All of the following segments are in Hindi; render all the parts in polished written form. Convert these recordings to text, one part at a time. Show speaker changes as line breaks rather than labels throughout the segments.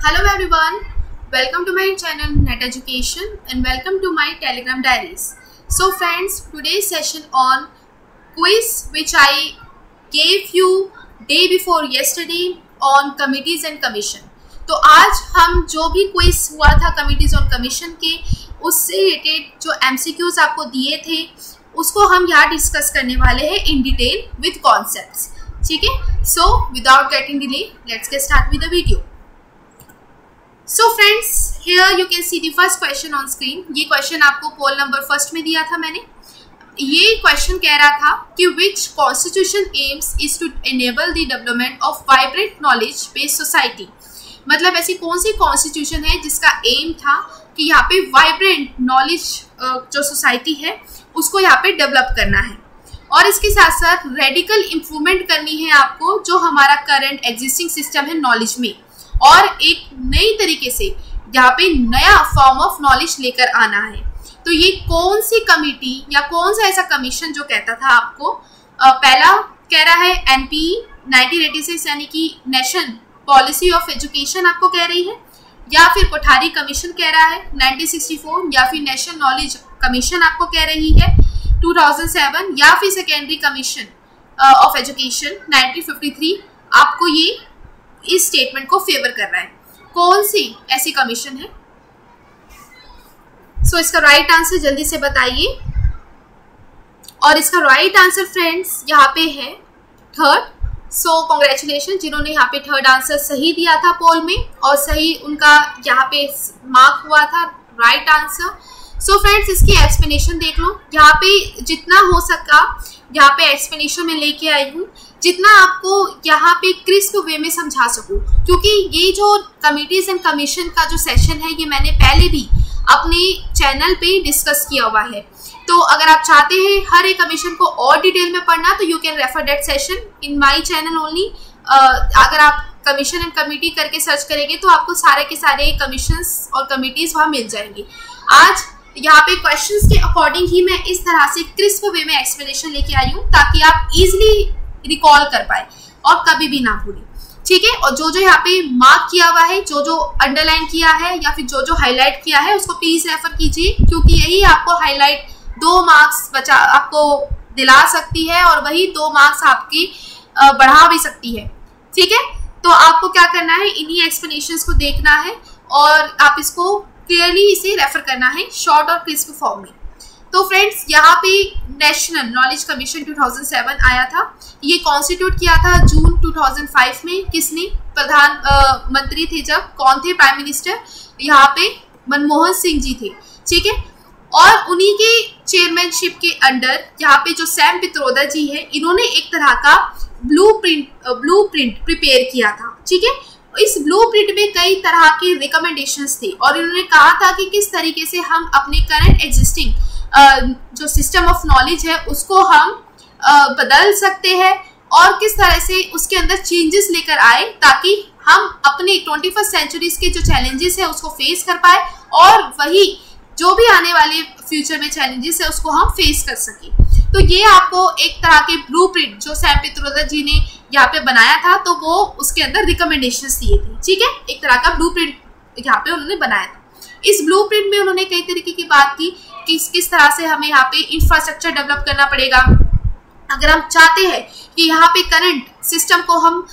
Hello everyone, welcome to my channel Net Education and welcome to my Telegram diaries. So friends, today's session on quiz which I gave you day before yesterday on committees and commission. तो आज हम जो भी क्विज हुआ था कमिटीज और कमीशन के उससे रिलेटेड जो MCQs आपको दिए थे उसको हम यहाँ डिस्कस करने वाले हैं इन डिटेल विद कॉन्सेप्ट्स. ठीक है, so without getting delay let's get start with the video. So friends, here you can see the first question on screen. ये क्वेश्चन आपको पोल नंबर फर्स्ट में दिया था मैंने. ये क्वेश्चन कह रहा था कि which constitution aims is to enable the development of vibrant knowledge based society. मतलब ऐसी कौन सी कॉन्स्टिट्यूशन है जिसका एम था कि यहाँ पे वाइब्रेंट नॉलेज जो सोसाइटी है उसको यहाँ पे डेवलप करना है और इसके साथ साथ रेडिकल इम्प्रूवमेंट करनी है आपको जो हमारा करंट एग्जिस्टिंग सिस्टम है नॉलेज में और एक नई तरीके से यहाँ पे नया फॉर्म ऑफ नॉलेज लेकर आना है. तो ये कौन सी कमिटी या कौन सा ऐसा कमीशन जो कहता था आपको पहला कह रहा है NPE 1986 यानी कि नेशनल पॉलिसी ऑफ एजुकेशन आपको कह रही है, या फिर कोठारी कमीशन कह रहा है 1964, या फिर नेशनल नॉलेज कमीशन आपको कह रही है 2007, या फिर सेकेंडरी कमीशन ऑफ एजुकेशन 1953 आपको ये इस स्टेटमेंट को फेवर कर रहा है. कौन सी ऐसी कमीशन है? सो इसका राइट आंसर जल्दी से बताइए. और इसका राइट आंसर फ्रेंड्स यहाँ पे है थर्ड. सो कॉन्ग्रेचुलेशन जिन्होंने यहाँ पे थर्ड आंसर सही दिया था पोल में और सही उनका यहाँ पे मार्क हुआ था राइट आंसर. सो फ्रेंड्स इसकी एक्सप्लेनेशन देख लो. यहाँ पे जितना हो सका यहाँ पे एक्सप्लेनेशन में लेके आई हूँ, जितना आपको यहाँ पे क्रिस्प वे में समझा सकूँ, क्योंकि ये जो कमिटीज एंड कमीशन का जो सेशन है ये मैंने पहले भी अपने चैनल पे डिस्कस किया हुआ है. तो अगर आप चाहते हैं हर एक कमीशन को और डिटेल में पढ़ना तो you can refer that session in my channel only. अगर आप कमीशन एंड कमिटी करके सर्च करेंगे तो आपको सारे के सारे कमीशंस और कमिटीज वहाँ मिल जाएंगे. आज यहाँ पे क्वेश्चंस के अकॉर्डिंग ही मैं इस तरह से क्रिस्प वे में एक्सप्लेनेशन लेके आई हूँ ताकि आप इजीली रिकॉल कर पाए और कभी भी ना भूलें. ठीक है, और जो जो यहाँ पे मार्क किया हुआ है, जो जो अंडरलाइन किया है या फिर जो जो हाईलाइट किया है उसको प्लीज रेफर कीजिए, क्योंकि यही आपको हाईलाइट 2 मार्क्स बचा आपको दिला सकती है और वही 2 मार्क्स आपकी बढ़ा भी सकती है. ठीक है, तो आपको क्या करना है, इन्हीं एक्सप्लेनेशंस को देखना है और आप इसको क्लियरली इसे रेफर करना है शॉर्ट और क्रिस्प फॉर्म में. तो फ्रेंड्स यहाँ पे नेशनल नॉलेज कमीशन 2007 आया था. ये कॉन्स्टिट्यूट किया था जून 2005 में. किसने? प्रधानमंत्री थे जब, कौन थे प्राइम मिनिस्टर? यहाँ पे मनमोहन सिंह जी थे. ठीक है, और उन्हीं के चेयरमैनशिप के अंडर यहाँ पे जो सैम पित्रोदा जी है इन्होंने एक तरह का ब्लूप्रिंट प्रिपेयर किया था. ठीक है, इस ब्लूप्रिंट में कई तरह के रिकमेंडेशंस थे और इन्होंने कहा था कि किस तरीके से हम अपने करंट एग्जिस्टिंग जो सिस्टम ऑफ नॉलेज है उसको हम बदल सकते हैं और किस तरह से उसके अंदर चेंजेस लेकर आए ताकि हम अपने 21st सेंचुरीज के जो चैलेंजेस है उसको फेस कर पाए और वही जो भी आने वाले फ्यूचर में चैलेंजेस है उसको हम फेस कर सके. तो ये आपको एक तरह के ब्लूप्रिंट जो सैम पित्रोदा जी ने यहाँ पे बनाया था तो वो उसके अंदर रिकमेंडेशंस दिए थे. ठीक है, एक तरह का ब्लूप्रिंट यहाँ पे उन्होंने बनाया था. इस ब्लूप्रिंट में उन्होंने कई तरीके की बात की कि किस तरह से हमें यहाँ पे इंफ्रास्ट्रक्चर डेवलप करना पड़ेगा. अगर हम चाहते हैं कि यहाँ पे करंट सिस्टम को हम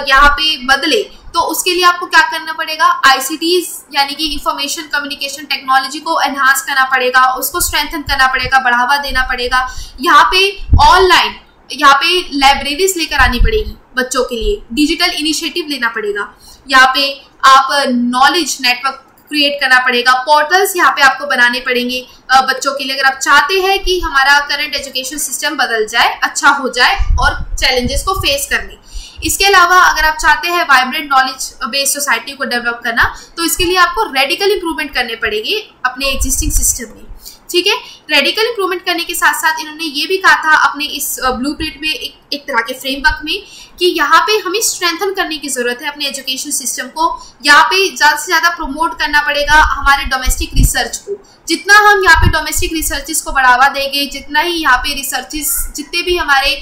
यहाँ पे बदले तो उसके लिए आपको क्या करना पड़ेगा, ICTs यानी कि इंफॉर्मेशन कम्युनिकेशन टेक्नोलॉजी को एनहांस करना पड़ेगा, उसको स्ट्रेंथन करना पड़ेगा, बढ़ावा देना पड़ेगा. यहाँ पे ऑनलाइन यहाँ पे लाइब्रेरीज लेकर आनी पड़ेगी बच्चों के लिए, डिजिटल इनिशिएटिव लेना पड़ेगा. यहाँ पे आप नॉलेज नेटवर्क क्रिएट करना पड़ेगा, पोर्टल्स यहाँ पे आपको बनाने पड़ेंगे बच्चों के लिए अगर आप चाहते हैं कि हमारा करंट एजुकेशन सिस्टम बदल जाए, अच्छा हो जाए और चैलेंजेस को फेस करने. इसके अलावा अगर आप चाहते हैं वाइब्रेंट नॉलेज बेस्ड सोसाइटी को डेवलप करना तो इसके लिए आपको रेडिकल इंप्रूवमेंट करने पड़ेंगे अपने एग्जिस्टिंग सिस्टम में. ठीक है, रेडिकल इंप्रूवमेंट करने के साथ साथ इन्होंने ये भी कहा था अपने इस ब्लूप्रिंट में एक तरह के फ्रेमवर्क में कि यहाँ पे हमें स्ट्रेंथन करने की जरूरत है अपने एजुकेशन सिस्टम को. यहाँ पे ज़्यादा से ज़्यादा प्रमोट करना पड़ेगा हमारे डोमेस्टिक रिसर्च को. जितना हम यहाँ पे डोमेस्टिक रिसर्चेस को बढ़ावा देंगे, जितना ही यहाँ पे रिसर्चेस जितने भी हमारे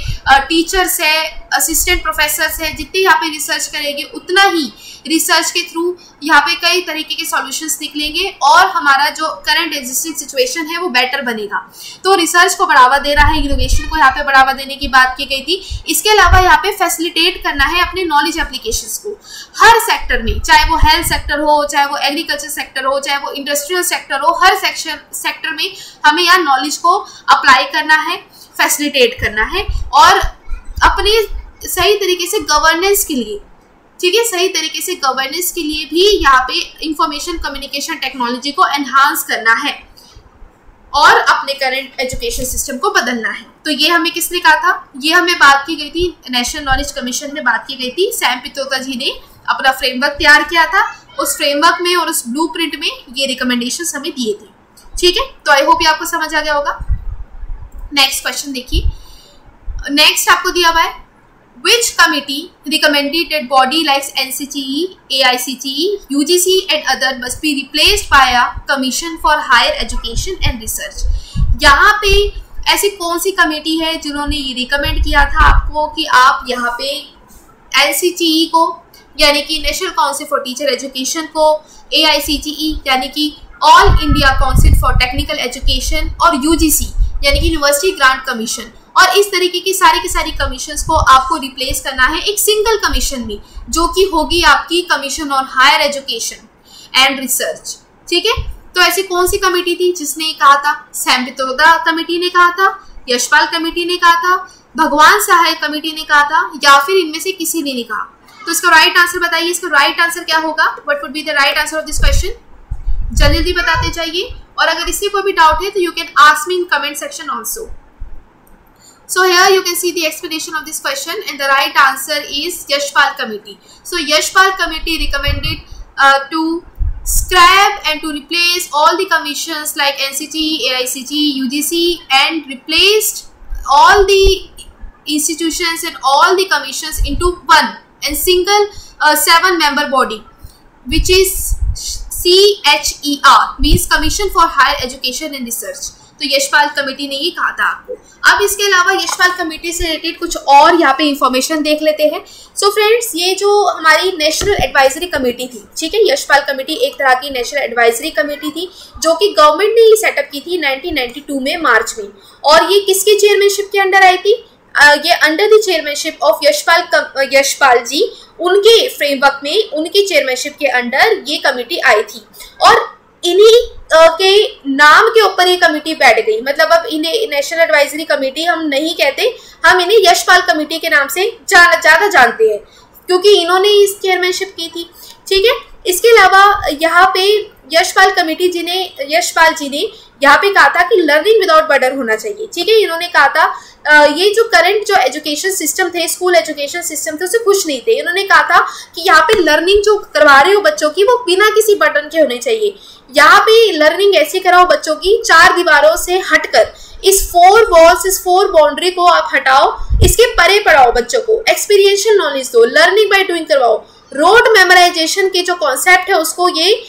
टीचर्स है असिस्टेंट प्रोफेसर हैं, जितने यहाँ पे रिसर्च करेंगे उतना ही रिसर्च के थ्रू यहाँ पे कई तरीके के सॉल्यूशंस निकलेंगे और हमारा जो करंट एग्जिस्टिंग सिचुएशन है वो बेटर बनेगा। तो रिसर्च को बढ़ावा दे रहा है, इनोवेशन को यहाँ पे बढ़ावा देने की बात की गई थी। इसके अलावा यहाँ पे फैसिलिटेट करना है अपने नॉलेज एप्लीकेशंस को हर सेक्टर में, चाहे वो हेल्थ सेक्टर हो, चाहे वो एग्रीकल्चर सेक्टर हो, चाहे वो इंडस्ट्रियल सेक्टर हो, हर सेक्टर में हमें यहाँ नॉलेज को अप्लाई करना है, फैसिलिटेट करना है और अपने सही तरीके से गवर्नेंस के लिए, ठीक है, सही तरीके से गवर्नेंस के लिए भी यहाँ पे इंफॉर्मेशन कम्युनिकेशन टेक्नोलॉजी को एनहांस करना है और अपने करंट एजुकेशन सिस्टम को बदलना है। तो ये हमें किसने कहा था, ये हमें बात की गई थी, नेशनल नॉलेज कमीशन में बात की गई थी। सैम पित्रोदा जी ने अपना फ्रेमवर्क तैयार किया था, उस फ्रेमवर्क में और उस ब्लूप्रिंट में ये रिकमेंडेशंस हमें दिए थे, ठीक है। तो आई होप ये आपको समझ आ गया होगा। नेक्स्ट क्वेश्चन देखिए, नेक्स्ट आपको दिया हुआ है, which committee recommended that body like NCTE, AICTE, UGC and other must be replaced by a commission for higher education and research। यहाँ पे ऐसी कौन सी कमेटी है जिन्होंने ये रिकमेंड किया था आपको कि आप यहाँ पे NCTE को यानी कि national council for teacher education को, AICTE यानी कि all India council for technical education और UGC यानी कि यूनिवर्सिटी ग्रांट कमीशन, और इस तरीके की सारी कमीशंस को आपको रिप्लेस करना है एक सिंगल कमीशन में, जो कि होगी आपकी commission on higher education and research, ठीक है। तो ऐसी कौन सी कमेटी थी जिसने कहा था, सैम पित्रोदा कमेटी ने कहा था, यशपाल कमेटी ने कहा था, भगवान सहाय कमेटी ने कहा था, या फिर इनमें से किसी ने नहीं कहा। तो इसका राइट आंसर बताइए, इसका राइट आंसर क्या होगा, what would be the right answer of this question, जल्दी बताते जाइए। और अगर इससे कोई भी डाउट है तो you can ask me in comment section also. So here you can see the explanation of this question and the right answer is Yashpal committee. So Yashpal committee recommended to scrap and to replace all the commissions like NCTE, AICTE, UGC and replaced all the institutions and all the commissions into one and single 7-member body which is CHER, means Commission for Higher Education and Research। तो यशपाल कमेटी ने ये कहा था आपको। अब इसके अलावा यशपाल कमेटी से रिलेटेड कुछ और यहाँ पे इंफॉर्मेशन देख लेते हैं। सो फ्रेंड्स, ये जो हमारी नेशनल एडवाइजरी कमेटी थी, ठीक है, यशपाल कमेटी एक तरह की नेशनल एडवाइजरी कमेटी थी जो कि गवर्नमेंट ने ये सेटअप की थी 1992 में मार्च में, और ये किसकी चेयरमैनशिप के अंडर आई थी, ये under the chairmanship of Yashpal ji, उनके फ्रेमवर्क में उनकी चेयरमैनशिप के अंडर ये कमेटी आई थी और इन्हीं के नाम के ऊपर ये कमेटी बैठ गई। मतलब अब इन्हें नेशनल एडवाइजरी कमेटी हम नहीं कहते, हम इन्हें यशपाल कमेटी के नाम से ज़्यादा जानते हैं क्योंकि इन्होंने इस चेयरमैनशिप की थी, ठीक है। इसके अलावा यहाँ पे यशपाल जी ने यहाँ पे कहा था कि लर्निंग विदाउट बर्डन होना चाहिए, ठीक है। इन्होंने कहा था ये जो करंट जो एजुकेशन सिस्टम थे, स्कूल एजुकेशन सिस्टम थे, उससे खुश नहीं थे। इन्होंने कहा था कि यहाँ पे लर्निंग जो करवा रहे हो बच्चों की वो बिना किसी बर्डन के होने चाहिए। यहाँ पे लर्निंग ऐसे कराओ बच्चों की, 4 दीवारों से हटकर, इस 4 वॉल्स, इस 4 बाउंड्री को आप हटाओ, इसके परे पढ़ाओ बच्चों को, एक्सपीरियंशियल नॉलेज दो, लर्निंग बाय डूइंग करवाओ। रोड मेमोराइजेशन के जो कॉन्सेप्ट है उसको ये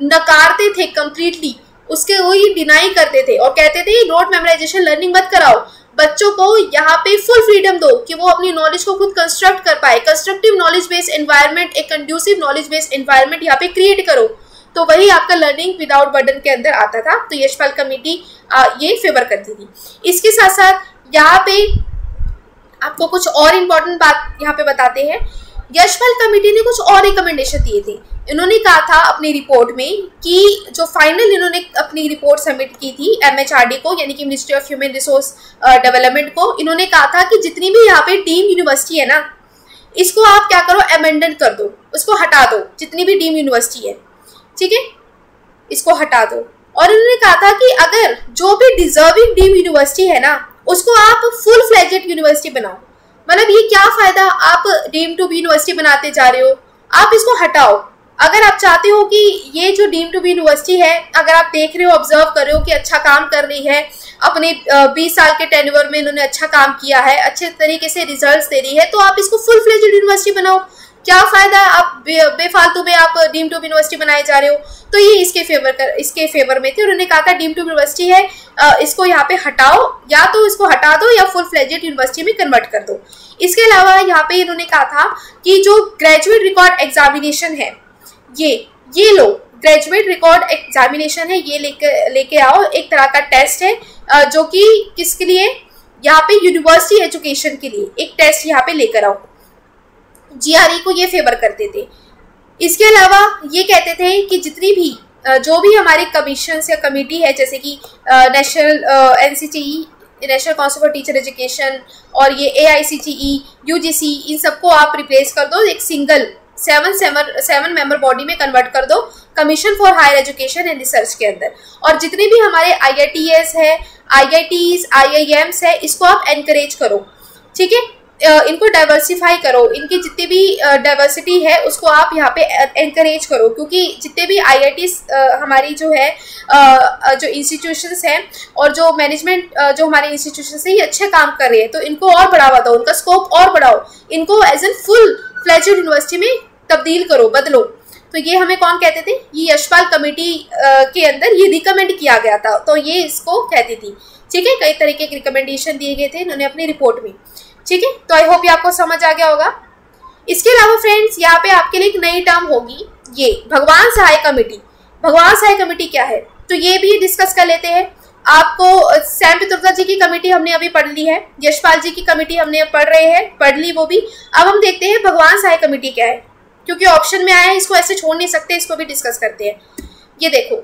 नकारते थे कंप्लीटली, उसके वो ये डिनाई करते थे और कहते थे रोड मेमोराइजेशन लर्निंग मत कराओ, बच्चों को यहाँ पे फुल फ्रीडम दो कि वो अपनी नॉलेज को खुद कंस्ट्रक्ट कर पाए। कंस्ट्रक्टिव नॉलेज बेस्ड एनवायरनमेंट, एक कंड्यूसिव नॉलेज बेस्ड एनवायरनमेंट यहाँ पे क्रिएट करो, तो वही आपका लर्निंग विदाउट बर्डन के अंदर आता था। तो यशपाल कमेटी ये फेवर करती थी। इसके साथ साथ यहाँ पे आपको कुछ और इम्पोर्टेंट बात यहाँ पे बताते हैं। यशपाल कमेटी ने कुछ और रिकमेंडेशन दिए थे। इन्होंने कहा था अपनी रिपोर्ट में कि जो फाइनल इन्होंने अपनी रिपोर्ट सबमिट की थी MHRD को, यानी कि ministry of human resource development को, इन्होंने कहा था कि जितनी भी यहाँ पे डीम यूनिवर्सिटी है ना, इसको आप क्या करो, अमेंडेंट कर दो, उसको हटा दो, जितनी भी डीम यूनिवर्सिटी है, ठीक है, इसको हटा दो। और इन्होंने कहा था कि अगर जो भी डिजर्विंग डीम यूनिवर्सिटी है ना, उसको आप फुल फ्लेजेड यूनिवर्सिटी बनाओ। मतलब ये क्या फायदा, आप डीम टू बी यूनिवर्सिटी बनाते जा रहे हो, आप इसको हटाओ। अगर आप चाहते हो कि ये जो डीम टू बी यूनिवर्सिटी है, अगर आप देख रहे हो, ऑब्जर्व कर रहे हो कि अच्छा काम कर रही है, अपने 20 साल के टेन्योर में इन्होंने अच्छा काम किया है, अच्छे तरीके से रिजल्ट्स दे रही है, तो आप इसको फुल फ्लेजेड यूनिवर्सिटी बनाओ। क्या फायदा, आप बेफालतू में आप डीम टू यूनिवर्सिटी बनाए जा रहे हो। तो ये इसके फेवर में थे। उन्होंने कहा था डीम टू यूनिवर्सिटी है, इसको यहाँ पे हटाओ, या तो इसको हटा दो या फुल फ्लेजेड यूनिवर्सिटी में कन्वर्ट कर दो। इसके अलावा यहाँ पे इन्होंने कहा था कि जो ग्रेजुएट रिकॉर्ड एग्जामिनेशन है, ये लो, ग्रेजुएट रिकॉर्ड एग्जामिनेशन है, ये लेके आओ। एक तरह का टेस्ट है जो कि किसके लिए, यहाँ पे यूनिवर्सिटी एजुकेशन के लिए एक टेस्ट यहाँ पे लेकर आओ। GRE को ये फेवर करते थे। इसके अलावा ये कहते थे कि जितनी भी जो भी हमारी कमीशन या कमेटी है, जैसे कि national NCTE, national council for teacher education, और ये AICTE, UGC, इन सबको आप रिप्लेस कर दो, एक सिंगल 7 मेंबर बॉडी में कन्वर्ट कर दो, commission for higher education and research के अंदर। और जितने भी हमारे IITs है, IITs, IIMs है, इसको आप एनकरेज करो, ठीक है, इनको डाइवर्सिफाई करो, इनकी जितनी भी डाइवर्सिटी है उसको आप यहाँ पे एनकरेज करो, क्योंकि जितने भी IITs हमारी जो है जो इंस्टीट्यूशंस हैं और जो मैनेजमेंट जो हमारे इंस्टीट्यूशंस है, ये अच्छे काम कर रहे हैं, तो इनको और बढ़ावा दो, उनका स्कोप और बढ़ाओ, इनको as an full fledged university में तब्दील करो, बदलो। तो ये हमें कौन कहते थे, ये यशपाल कमेटी के अंदर ये रिकमेंड किया गया था, तो ये इसको कहती थी, ठीक है। कई तरीके के रिकमेंडेशन दिए गए थे इन्होंने अपनी रिपोर्ट में, ठीक है। तो आई होप ये आपको समझ आ गया होगा। इसके अलावा फ्रेंड्स यहाँ पे आपके लिए एक नई टर्म होगी, ये भगवान सहाय कमेटी। भगवान सहाय कमेटी क्या है, तो ये भी डिस्कस कर लेते हैं। आपको सैम पित्रोदा जी की कमेटी हमने अभी पढ़ ली है, यशपाल जी की कमेटी हमने पढ़ ली वो भी। अब हम देखते हैं भगवान सहाय कमेटी क्या है, क्योंकि ऑप्शन में आया है, इसको ऐसे छोड़ नहीं सकते, इसको भी डिस्कस करते हैं। ये देखो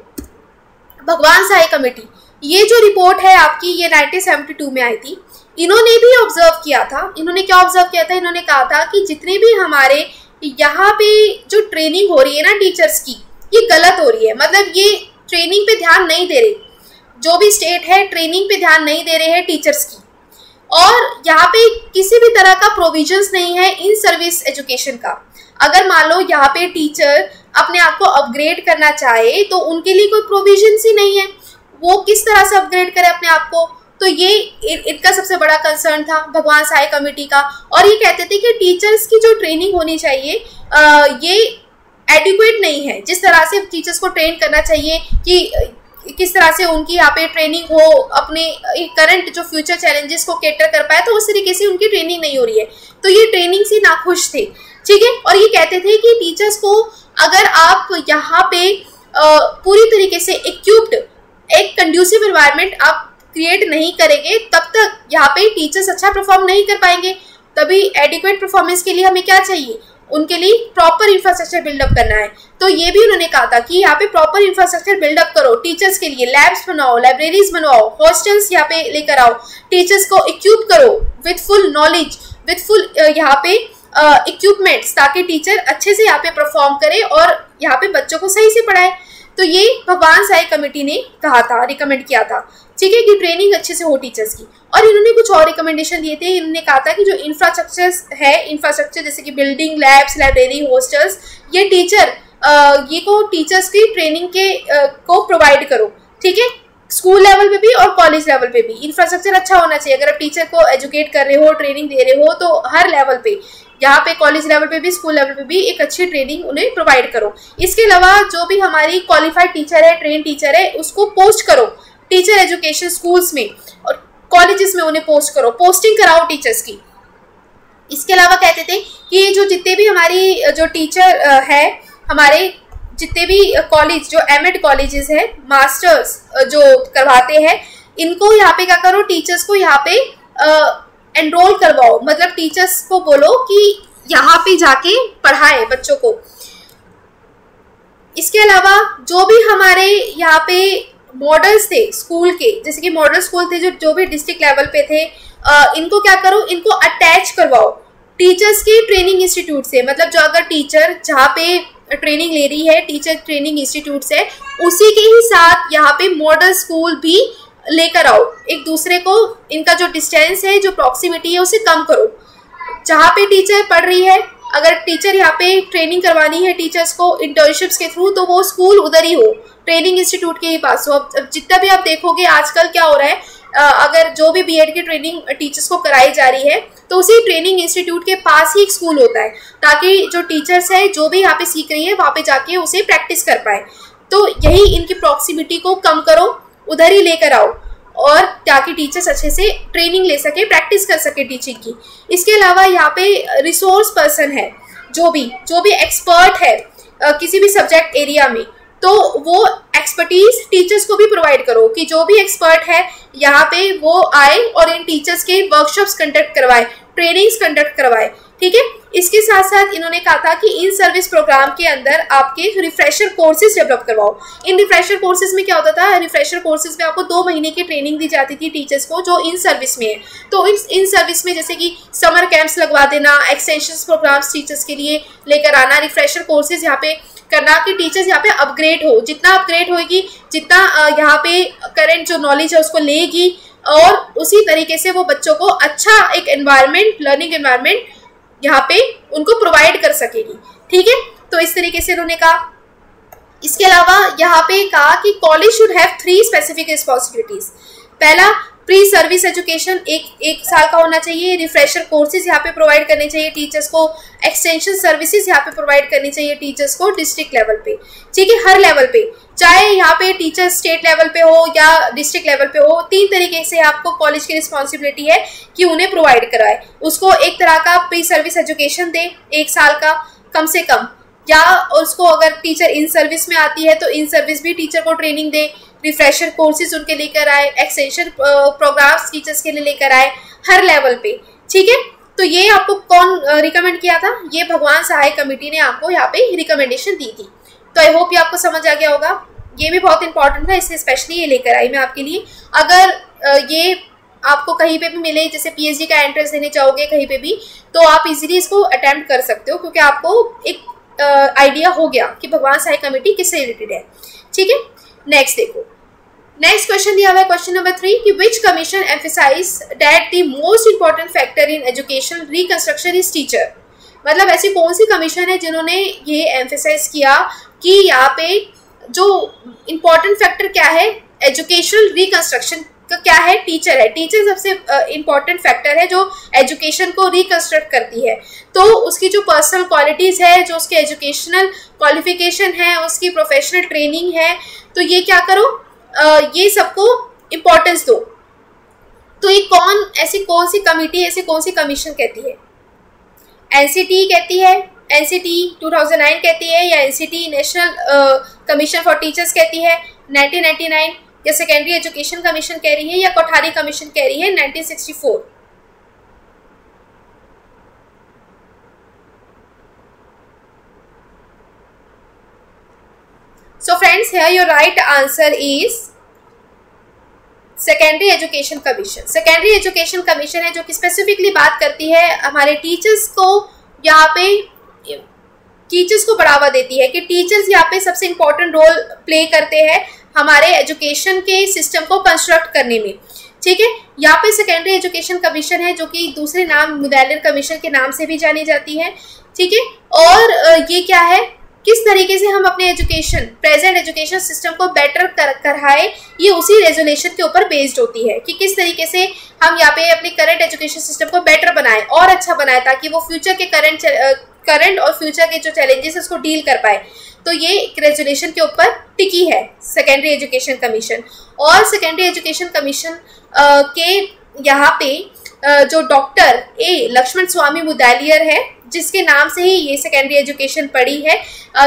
भगवान सहाय कमेटी, ये जो रिपोर्ट है आपकी, ये 1972 में आई थी। इन्होंने भी ऑब्जर्व किया था, इन्होंने क्या ऑब्जर्व किया था, इन्होंने कहा था कि जितने भी हमारे यहाँ पे जो ट्रेनिंग हो रही है ना टीचर्स की, ये गलत हो रही है, मतलब ये ट्रेनिंग पे ध्यान नहीं दे रहे, जो भी स्टेट है ट्रेनिंग पे ध्यान नहीं दे रहे हैं टीचर्स की, और यहाँ पे किसी भी तरह का प्रोविजंस नहीं है इन सर्विस एजुकेशन का। अगर मान लो यहाँ पे टीचर अपने आप को अपग्रेड करना चाहे तो उनके लिए कोई प्रोविजंस ही नहीं है, वो किस तरह से अपग्रेड करे अपने आप को। तो ये इनका सबसे बड़ा कंसर्न था भगवान सहाय कमेटी का, और ये कहते थे कि टीचर्स की जो ट्रेनिंग होनी चाहिए ये एडिक्वेट नहीं है, जिस तरह से टीचर्स को ट्रेन करना चाहिए कि किस तरह से उनकी यहाँ पे ट्रेनिंग हो, अपने करंट जो फ्यूचर चैलेंजेस को कैटर कर पाए, तो उस तरीके से उनकी ट्रेनिंग नहीं हो रही है। तो ये ट्रेनिंग से नाखुश थे, ठीक है। और ये कहते थे कि टीचर्स को अगर आप यहाँ पे पूरी तरीके से इक्विप्ड एक कंड्यूसिव एनवायरनमेंट आप क्रिएट नहीं करेंगे, तब तक यहाँ पे टीचर्स अच्छा परफॉर्म नहीं कर पाएंगे। तभी एडिक्वेट परफॉर्मेंस के लिए हमें क्या चाहिए, उनके लिए प्रॉपर इंफ्रास्ट्रक्चर बिल्डअप करना है। तो ये भी उन्होंने कहा था कि यहाँ पे प्रॉपर इंफ्रास्ट्रक्चर बिल्डअप करो टीचर्स के लिए, लैब्स बनाओ, लाइब्रेरीज बनवाओ, हॉस्टल्स यहाँ पे लेकर आओ, टीचर्स को इक्विप करो with full knowledge, with full यहाँ पे इक्विपमेंट्स, ताकि टीचर अच्छे से यहाँ पे परफॉर्म करे और यहाँ पे बच्चों को सही से पढ़ाए। तो ये भगवान सहाय कमेटी ने कहा था, रिकमेंड किया था, ठीक है, कि ट्रेनिंग अच्छे से हो टीचर्स की। और इन्होंने कुछ और रिकमेंडेशन दिए थे। इन्होंने कहा था कि जो इंफ्रास्ट्रक्चर जैसे कि बिल्डिंग, लैब्स, लाइब्रेरी, हॉस्टल्स, ये टीचर्स की ट्रेनिंग के को प्रोवाइड करो, ठीक है, स्कूल लेवल पे भी और कॉलेज लेवल पे भी इंफ्रास्ट्रक्चर अच्छा होना चाहिए। अगर आप टीचर को एजुकेट कर रहे हो, ट्रेनिंग दे रहे हो, तो हर लेवल पे, यहाँ पे कॉलेज लेवल पे भी, स्कूल लेवल पे भी एक अच्छी ट्रेनिंग उन्हें प्रोवाइड करो। इसके अलावा जो भी हमारी क्वालिफाइड टीचर है, ट्रेन टीचर है, उसको पोस्ट करो टीचर एजुकेशन स्कूल्स में और कॉलेजेस में, उन्हें पोस्ट करो, पोस्टिंग कराओ टीचर्स की। इसके अलावा कहते थे कि जो जितने भी हमारी जो टीचर है, हमारे जितने भी कॉलेज, जो एमएड कॉलेजेस है, मास्टर्स जो करवाते हैं, इनको यहाँ पे क्या करो, टीचर्स को यहाँ पे एनरोल करवाओ, मतलब टीचर्स को बोलो कि यहाँ पे जाके पढ़ाए बच्चों को। इसके अलावा जो भी हमारे यहाँ पे मॉडल्स थे स्कूल के, जैसे कि मॉडल स्कूल थे जो भी डिस्ट्रिक्ट लेवल पे थे, इनको क्या करो, इनको अटैच करवाओ टीचर्स के ट्रेनिंग इंस्टीट्यूट से। मतलब जो अगर टीचर जहाँ पे ट्रेनिंग ले रही है, टीचर ट्रेनिंग इंस्टीट्यूट से, उसी के ही साथ यहाँ पे मॉडल स्कूल भी लेकर आओ। एक दूसरे को इनका जो डिस्टेंस है, जो प्रॉक्सिमिटी है, उसे कम करो। जहाँ पे टीचर पढ़ रही है, अगर टीचर यहाँ पे ट्रेनिंग करवानी है टीचर्स को इंटर्नशिप्स के थ्रू, तो वो स्कूल उधर ही हो, ट्रेनिंग इंस्टीट्यूट के ही पास हो। अब जितना भी आप देखोगे आजकल क्या हो रहा है, अगर जो भी बीएड की ट्रेनिंग टीचर्स को कराई जा रही है तो उसी ट्रेनिंग इंस्टीट्यूट के पास ही एक स्कूल होता है, ताकि जो टीचर्स है जो भी यहाँ पे सीख रही है वहाँ पे जाके उसे प्रैक्टिस कर पाए। तो यही इनकी प्रॉक्सिमिटी को कम करो, उधर ही लेकर आओ, और ताकि टीचर्स अच्छे से ट्रेनिंग ले सके, प्रैक्टिस कर सके टीचिंग की। इसके अलावा यहाँ पे रिसोर्स पर्सन है, जो भी एक्सपर्ट है किसी भी सब्जेक्ट एरिया में, तो वो एक्सपर्टीज टीचर्स को भी प्रोवाइड करो कि जो भी एक्सपर्ट है यहाँ पे वो आए और इन टीचर्स के वर्कशॉप्स कंडक्ट करवाए, ट्रेनिंग्स कंडक्ट करवाए। ठीक है, इसके साथ साथ इन्होंने कहा था कि इन सर्विस प्रोग्राम के अंदर आपके रिफ्रेशर कोर्सेज डेवलप करवाओ। इन रिफ्रेशर कोर्सेज में क्या होता था, रिफ्रेशर कोर्सेज में आपको 2 महीने की ट्रेनिंग दी जाती थी टीचर्स को जो इन सर्विस में है। तो इन सर्विस में जैसे कि समर कैंप्स लगवा देना, एक्सटेंशन प्रोग्राम्स टीचर्स के लिए लेकर आना, रिफ्रेशर कोर्सेज यहाँ पे करना कि टीचर्स यहाँ पे अपग्रेड हो, जितना अपग्रेड होगी जितना यहाँ पे करंट जो नॉलेज है उसको लेगी, और उसी तरीके से वो बच्चों को अच्छा एक एनवायरनमेंट, लर्निंग एनवायरनमेंट यहाँ पे उनको प्रोवाइड कर सकेगी। ठीक है, तो इस तरीके से उन्होंने कहा। इसके अलावा यहाँ पे कहा कि college should have 3 specific responsibilities. पहला, प्री सर्विस एजुकेशन एक साल का होना चाहिए, रिफ्रेशर कोर्सेज यहाँ पे प्रोवाइड करने चाहिए टीचर्स को, एक्सटेंशन सर्विसेज यहाँ पे प्रोवाइड करनी चाहिए टीचर्स को डिस्ट्रिक्ट लेवल पे। ठीक है, हर लेवल पे, चाहे यहाँ पे टीचर स्टेट लेवल पे हो या डिस्ट्रिक्ट लेवल पे हो, 3 तरीके से आपको कॉलेज की रिस्पॉन्सिबिलिटी है कि उन्हें प्रोवाइड कराए। उसको एक तरह का प्री सर्विस एजुकेशन दे 1 साल का कम से कम, या उसको अगर टीचर इन सर्विस में आती है तो इन सर्विस भी टीचर को ट्रेनिंग दे, रिफ्रेशर कोर्सेज उनके लेकर आए, एक्सटेंशन प्रोग्राम्स टीचर्स के लिए लेकर आए हर लेवल पे। ठीक है, तो ये आपको कौन रिकमेंड किया था, ये भगवान सहाय कमेटी ने आपको यहाँ पे रिकमेंडेशन दी थी। तो आई होप ये आपको समझ आ गया होगा, ये भी बहुत इंपॉर्टेंट था, इसलिए स्पेशली ये लेकर आई मैं आपके लिए। अगर ये आपको कहीं पे भी मिले, जैसे पीएचडी का एंट्रेंस देने चाहोगे कहीं पे भी, तो आप इजीली इसको अटेम्प्ट कर सकते हो, क्योंकि आपको एक आइडिया हो गया कि भगवान सहाय कमेटी किससे रिलेटेड है। ठीक है, नेक्स्ट देखो, नेक्स्ट क्वेश्चन दिया हुआ है क्वेश्चन नंबर 3 कि which commission emphasize that the most important factor in education reconstruction is teacher. मतलब ऐसी कौन सी कमीशन है जिन्होंने ये एम्फसाइज किया कि यहाँ पे जो इम्पोर्टेंट फैक्टर क्या है एजुकेशनल रिकंस्ट्रक्शन का, क्या है, टीचर है। टीचर सबसे इम्पॉर्टेंट फैक्टर है जो एजुकेशन को रिकंस्ट्रक्ट करती है। तो उसकी जो पर्सनल क्वालिटीज है, जो उसके एजुकेशनल क्वालिफिकेशन है, उसकी प्रोफेशनल ट्रेनिंग है, तो ये क्या करो, ये सबको इम्पोर्टेंस दो। तो ये ऐसी कौन सी कमिटी, ऐसी कौन सी कमीशन कहती है? एनसीटी कहती है, एनसीटी 2009 कहती है, या NCT national commission for teachers कहती है 1999, या सेकेंडरी एजुकेशन कमीशन कह रही है, या कोठारी कमीशन कह रही है 1964। So friends, here your right answer is secondary education commission. Secondary education commission है जो कि स्पेसिफिकली बात करती है हमारे टीचर्स को, यहाँ पे टीचर्स को बढ़ावा देती है कि टीचर्स यहाँ पे सबसे इम्पोर्टेंट रोल प्ले करते हैं हमारे एजुकेशन के सिस्टम को कंस्ट्रक्ट करने में। ठीक है, यहाँ पे सेकेंडरी एजुकेशन कमीशन है जो कि दूसरे नाम मुदैलिर कमीशन के नाम से भी जानी जाती है। ठीक है, और ये क्या है, किस तरीके से हम अपने एजुकेशन, प्रेजेंट एजुकेशन सिस्टम को बेटर कराए, ये उसी रेजोल्यूशन के ऊपर बेस्ड होती है कि किस तरीके से हम यहाँ पे अपने करंट एजुकेशन सिस्टम को बेटर बनाएं और अच्छा बनाएं, ताकि वो फ्यूचर के करंट और फ्यूचर के जो चैलेंजेस उसको डील कर पाए। तो ये एक रेजोल्यूशन के ऊपर टिकी है सेकेंडरी एजुकेशन कमीशन। और सेकेंडरी एजुकेशन कमीशन के यहाँ पे जो डॉक्टर ए लक्ष्मण स्वामी मुदैलियर है, जिसके नाम से ही ये सेकेंडरी एजुकेशन पढ़ी है,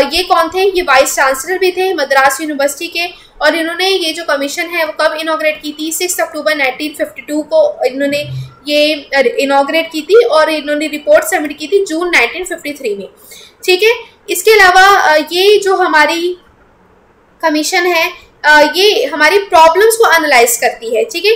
ये कौन थे, ये वाइस चांसलर भी थे मद्रास यूनिवर्सिटी के। और इन्होंने ये जो कमीशन है वो कब इनॉग्रेट की थी, 6 अक्टूबर 1952 को इन्होंने ये इनॉग्रेट की थी, और इन्होंने रिपोर्ट सबमिट की थी जून 1953 में। ठीक है, इसके अलावा ये जो हमारी कमीशन है ये हमारी प्रॉब्लम्स को एनालाइज करती है। ठीक है,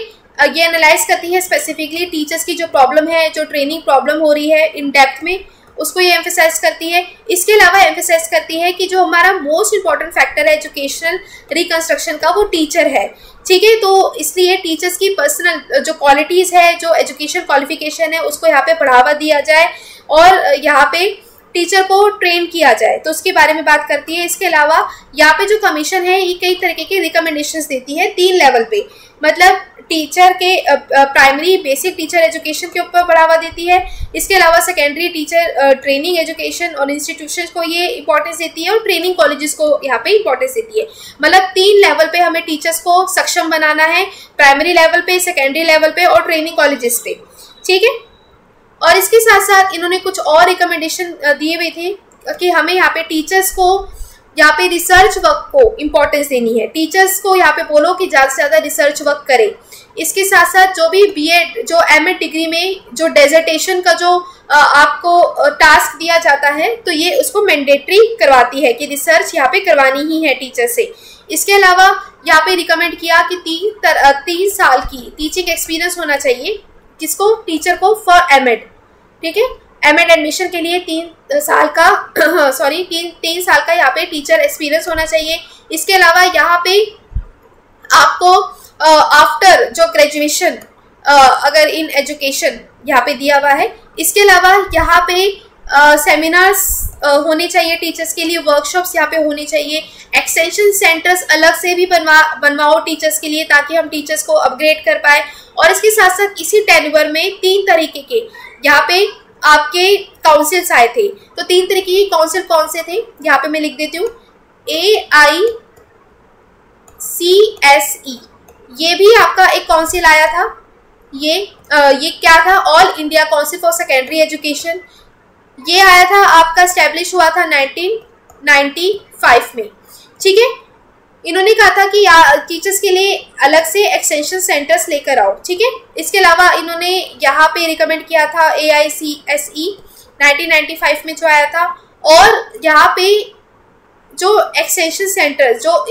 ये एनालाइज करती है स्पेसिफिकली टीचर्स की जो प्रॉब्लम है, जो ट्रेनिंग प्रॉब्लम हो रही है इन डेप्थ में, उसको ये एम्फसाइज करती है। इसके अलावा एम्फसाइज करती है कि जो हमारा मोस्ट इंपॉर्टेंट फैक्टर है एजुकेशनल रिकंस्ट्रक्शन का, वो टीचर है। ठीक है, तो इसलिए टीचर्स की पर्सनल जो क्वालिटीज़ है, जो एजुकेशन क्वालिफिकेशन है, उसको यहाँ पे बढ़ावा दिया जाए। और यहाँ पे टीचर को ट्रेन किया जाए, तो उसके बारे में बात करती है। इसके अलावा यहाँ पे जो कमीशन है ये कई तरीके के रिकमेंडेशंस देती है 3 लेवल पे, मतलब टीचर के प्राइमरी बेसिक टीचर एजुकेशन के ऊपर बढ़ावा देती है। इसके अलावा सेकेंडरी टीचर ट्रेनिंग एजुकेशन और इंस्टीट्यूशन को ये इंपॉर्टेंस देती है, और ट्रेनिंग कॉलेजेस को यहाँ पे इंपॉर्टेंस देती है। मतलब 3 लेवल पे हमें टीचर्स को सक्षम बनाना है, प्राइमरी लेवल पे, सेकेंडरी लेवल पे और ट्रेनिंग कॉलेजेस पे, ठीक है। और इसके साथ साथ इन्होंने कुछ और रिकमेंडेशन दिए हुए थे कि हमें यहाँ पे टीचर्स को यहाँ पे रिसर्च वर्क को इम्पोर्टेंस देनी है। टीचर्स को यहाँ पे बोलो कि ज़्यादा से ज़्यादा रिसर्च वर्क करें। इसके साथ साथ जो भी बीएड जो एमएड डिग्री में जो डेजर्टेशन का जो आपको टास्क दिया जाता है, तो ये उसको मैंडेटरी करवाती है कि रिसर्च यहाँ पे करवानी ही है टीचर से। इसके अलावा यहाँ पे रिकमेंड किया कि 3 साल की टीचिंग एक्सपीरियंस होना चाहिए किसको, टीचर को, फॉर एमएड, ठीक है। एमएड एडमिशन के लिए 3 साल का तीन साल का यहाँ पे टीचर एक्सपीरियंस होना चाहिए। इसके अलावा यहाँ पे आपको आफ्टर जो ग्रेजुएशन अगर इन एजुकेशन यहाँ पे दिया हुआ है। इसके अलावा यहाँ पे सेमिनार्स होने चाहिए टीचर्स के लिए, वर्कशॉप्स यहाँ पे होने चाहिए। एक्सटेंशन सेंटर्स अलग से भी बनवाओ टीचर्स के लिए, ताकि हम टीचर्स को अपग्रेड कर पाए। और इसके साथ साथ इसी टेन्योर में 3 तरीके के यहाँ पे आपके काउंसिल्स आए थे। तो 3 तरीके के काउंसिल कौन से थे, यहाँ पे मैं लिख देती हूँ। AICSE ये भी आपका एक काउंसिल आया था। ये क्या था, all India council for secondary education. ये आया था, आपका स्टैब्लिश हुआ था 1995 में, ठीक है। इन्होंने कहा था कि टीचर्स के लिए अलग से एक्सटेंशन सेंटर्स लेकर आओ, ठीक है। इसके अलावा इन्होंने यहाँ पे रिकमेंड किया था AICSE 1995 में जो आया था। और यहाँ पे जो एक्सटेंशन सेंटर्स जो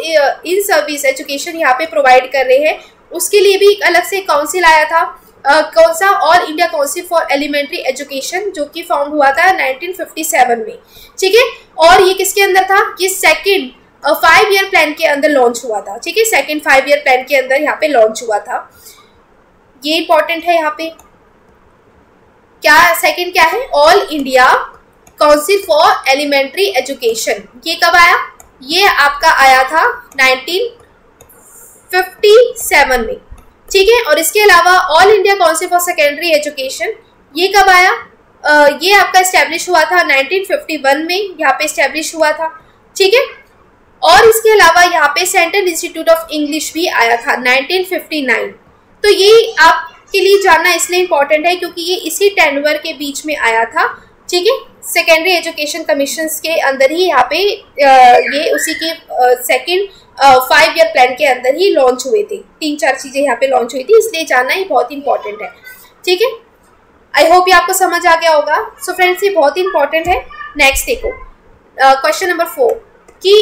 इन सर्विस एजुकेशन यहाँ पे प्रोवाइड कर रहे हैं, उसके लिए भी एक अलग से काउंसिल आया था। कौन सा, all India council for elementary education, जो कि फॉर्म हुआ था 1957 में, ठीक है। और ये किसके अंदर था, ये सेकेंड 5 ईयर प्लान के अंदर लॉन्च हुआ था, ठीक है। सेकेंड 5 ईयर प्लान के अंदर यहाँ पे लॉन्च हुआ था। ये इंपॉर्टेंट है यहाँ पे। क्या सेकेंड क्या है, all India council for elementary education. ये कब आया, ये आपका आया था 1957 में, ठीक है। और इसके अलावा all India council for secondary education ये कब आया, ये आपका इस्टेब्लिश हुआ था 1951 में, यहाँ पे इस्टेब्लिश हुआ था, ठीक है। और इसके अलावा यहाँ पे सेंट्रल इंस्टीट्यूट ऑफ इंग्लिश भी आया था 1959। तो ये आपके लिए जानना इसलिए इम्पोर्टेंट है क्योंकि ये इसी टेन्योर के बीच में आया था, ठीक है। सेकेंडरी एजुकेशन कमीशन के अंदर ही यहाँ पे ये उसी के सेकेंड 5 ईयर प्लान के अंदर ही लॉन्च हुए थे। 3-4 चीज़ें यहाँ पे लॉन्च हुई थी, इसलिए जानना ही बहुत इंपॉर्टेंट है, ठीक है। आई होप ये आपको समझ आ गया होगा। सो फ्रेंड्स, ये बहुत इंपॉर्टेंट है। नेक्स्ट देखो, क्वेश्चन नंबर 4 कि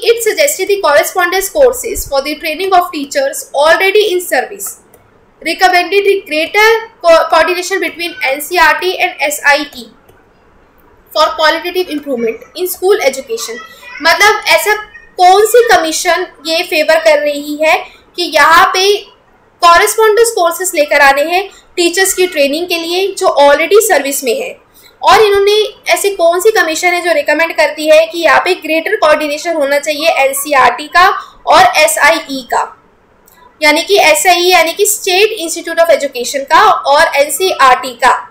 it suggested the correspondence courses for the training of teachers already in service, recommended the greater coordination between NCERT and SIE for qualitative improvement in school education। मतलब ऐसा कौन सी कमीशन ये फेवर कर रही है कि यहाँ पे कॉरेस्पॉन्डेंस कोर्सेज लेकर आने हैं टीचर्स की ट्रेनिंग के लिए जो ऑलरेडी सर्विस में है। और इन्होंने ऐसी कौन सी कमीशन है जो रिकमेंड करती है कि यहाँ पे ग्रेटर कोऑर्डिनेशन होना चाहिए एनसीईआरटी का और एसआईई का, यानी कि एसआईई यानी कि स्टेट इंस्टीट्यूट ऑफ एजुकेशन का और एनसीईआरटी का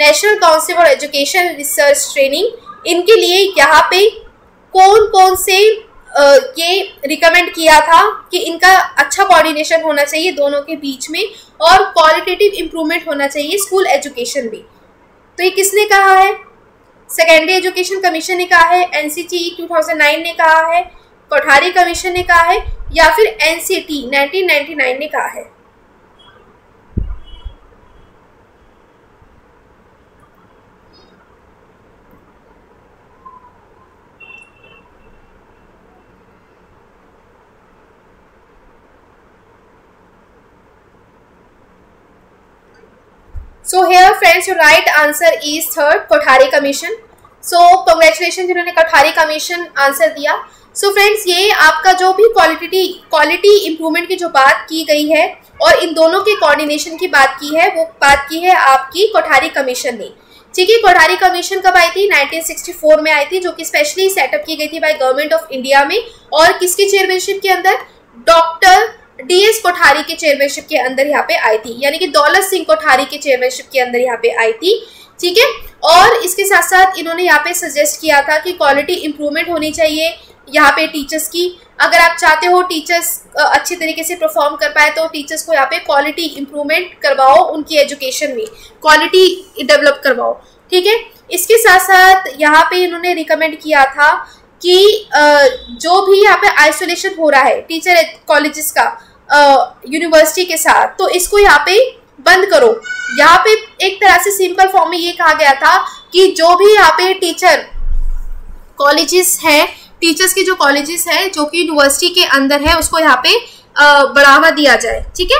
national council for education research training, इनके लिए यहाँ पे कौन कौन से ये रिकमेंड किया था कि इनका अच्छा कोऑर्डिनेशन होना चाहिए दोनों के बीच में और क्वालिटेटिव इम्प्रूवमेंट होना चाहिए स्कूल एजुकेशन भी। तो ये किसने कहा है? सेकेंडरी एजुकेशन कमीशन ने कहा है, एनसीटी 2009 ने कहा है, कोठारी कमीशन ने कहा है, या फिर एनसीटी 1999 ने कहा है। So here friends, your right answer is third, Kothari commission. So congratulations जिन्होंने कोठारी कमीशन आंसर दिया। So friends, ये आपका जो भी क्वालिटी इम्प्रूवमेंट की जो बात की गई है और इन दोनों के कोऑर्डिनेशन की बात की है, वो बात की है आपकी कोठारी कमीशन ने। ठीक है। कोठारी कमीशन कब आई थी? 1964 में आई थी, जो कि स्पेशली सेटअप की गई थी बाय गवर्नमेंट ऑफ इंडिया में। और किसकी चेयरमैनशिप के अंदर? डॉक्टर DS कोठारी के चेयरमैनशिप के अंदर यहाँ पे आई थी, यानी कि दौलत सिंह कोठारी के चेयरमैनशिप के अंदर यहाँ पे आई थी। ठीक है। और इसके साथ साथ इन्होंने यहाँ पे सजेस्ट किया था कि क्वालिटी इंप्रूवमेंट होनी चाहिए यहाँ पे टीचर्स की। अगर आप चाहते हो टीचर्स अच्छी तरीके से परफॉर्म कर पाए तो टीचर्स को यहाँ पे क्वालिटी इंप्रूवमेंट करवाओ, उनकी एजुकेशन में क्वालिटी डेवलप करवाओ। ठीक है। इसके साथ साथ यहाँ पे इन्होंने रिकमेंड किया था कि जो भी यहाँ पे आइसोलेशन हो रहा है टीचर कॉलेजेस का यूनिवर्सिटी के साथ, तो इसको यहाँ पे बंद करो। यहाँ पे एक तरह से सिंपल फॉर्म में ये कहा गया था कि जो भी यहाँ पे टीचर कॉलेजेस हैं, टीचर्स के जो कॉलेजेस है जो कि यूनिवर्सिटी के अंदर है, उसको यहाँ पे बढ़ावा दिया जाए। ठीक है।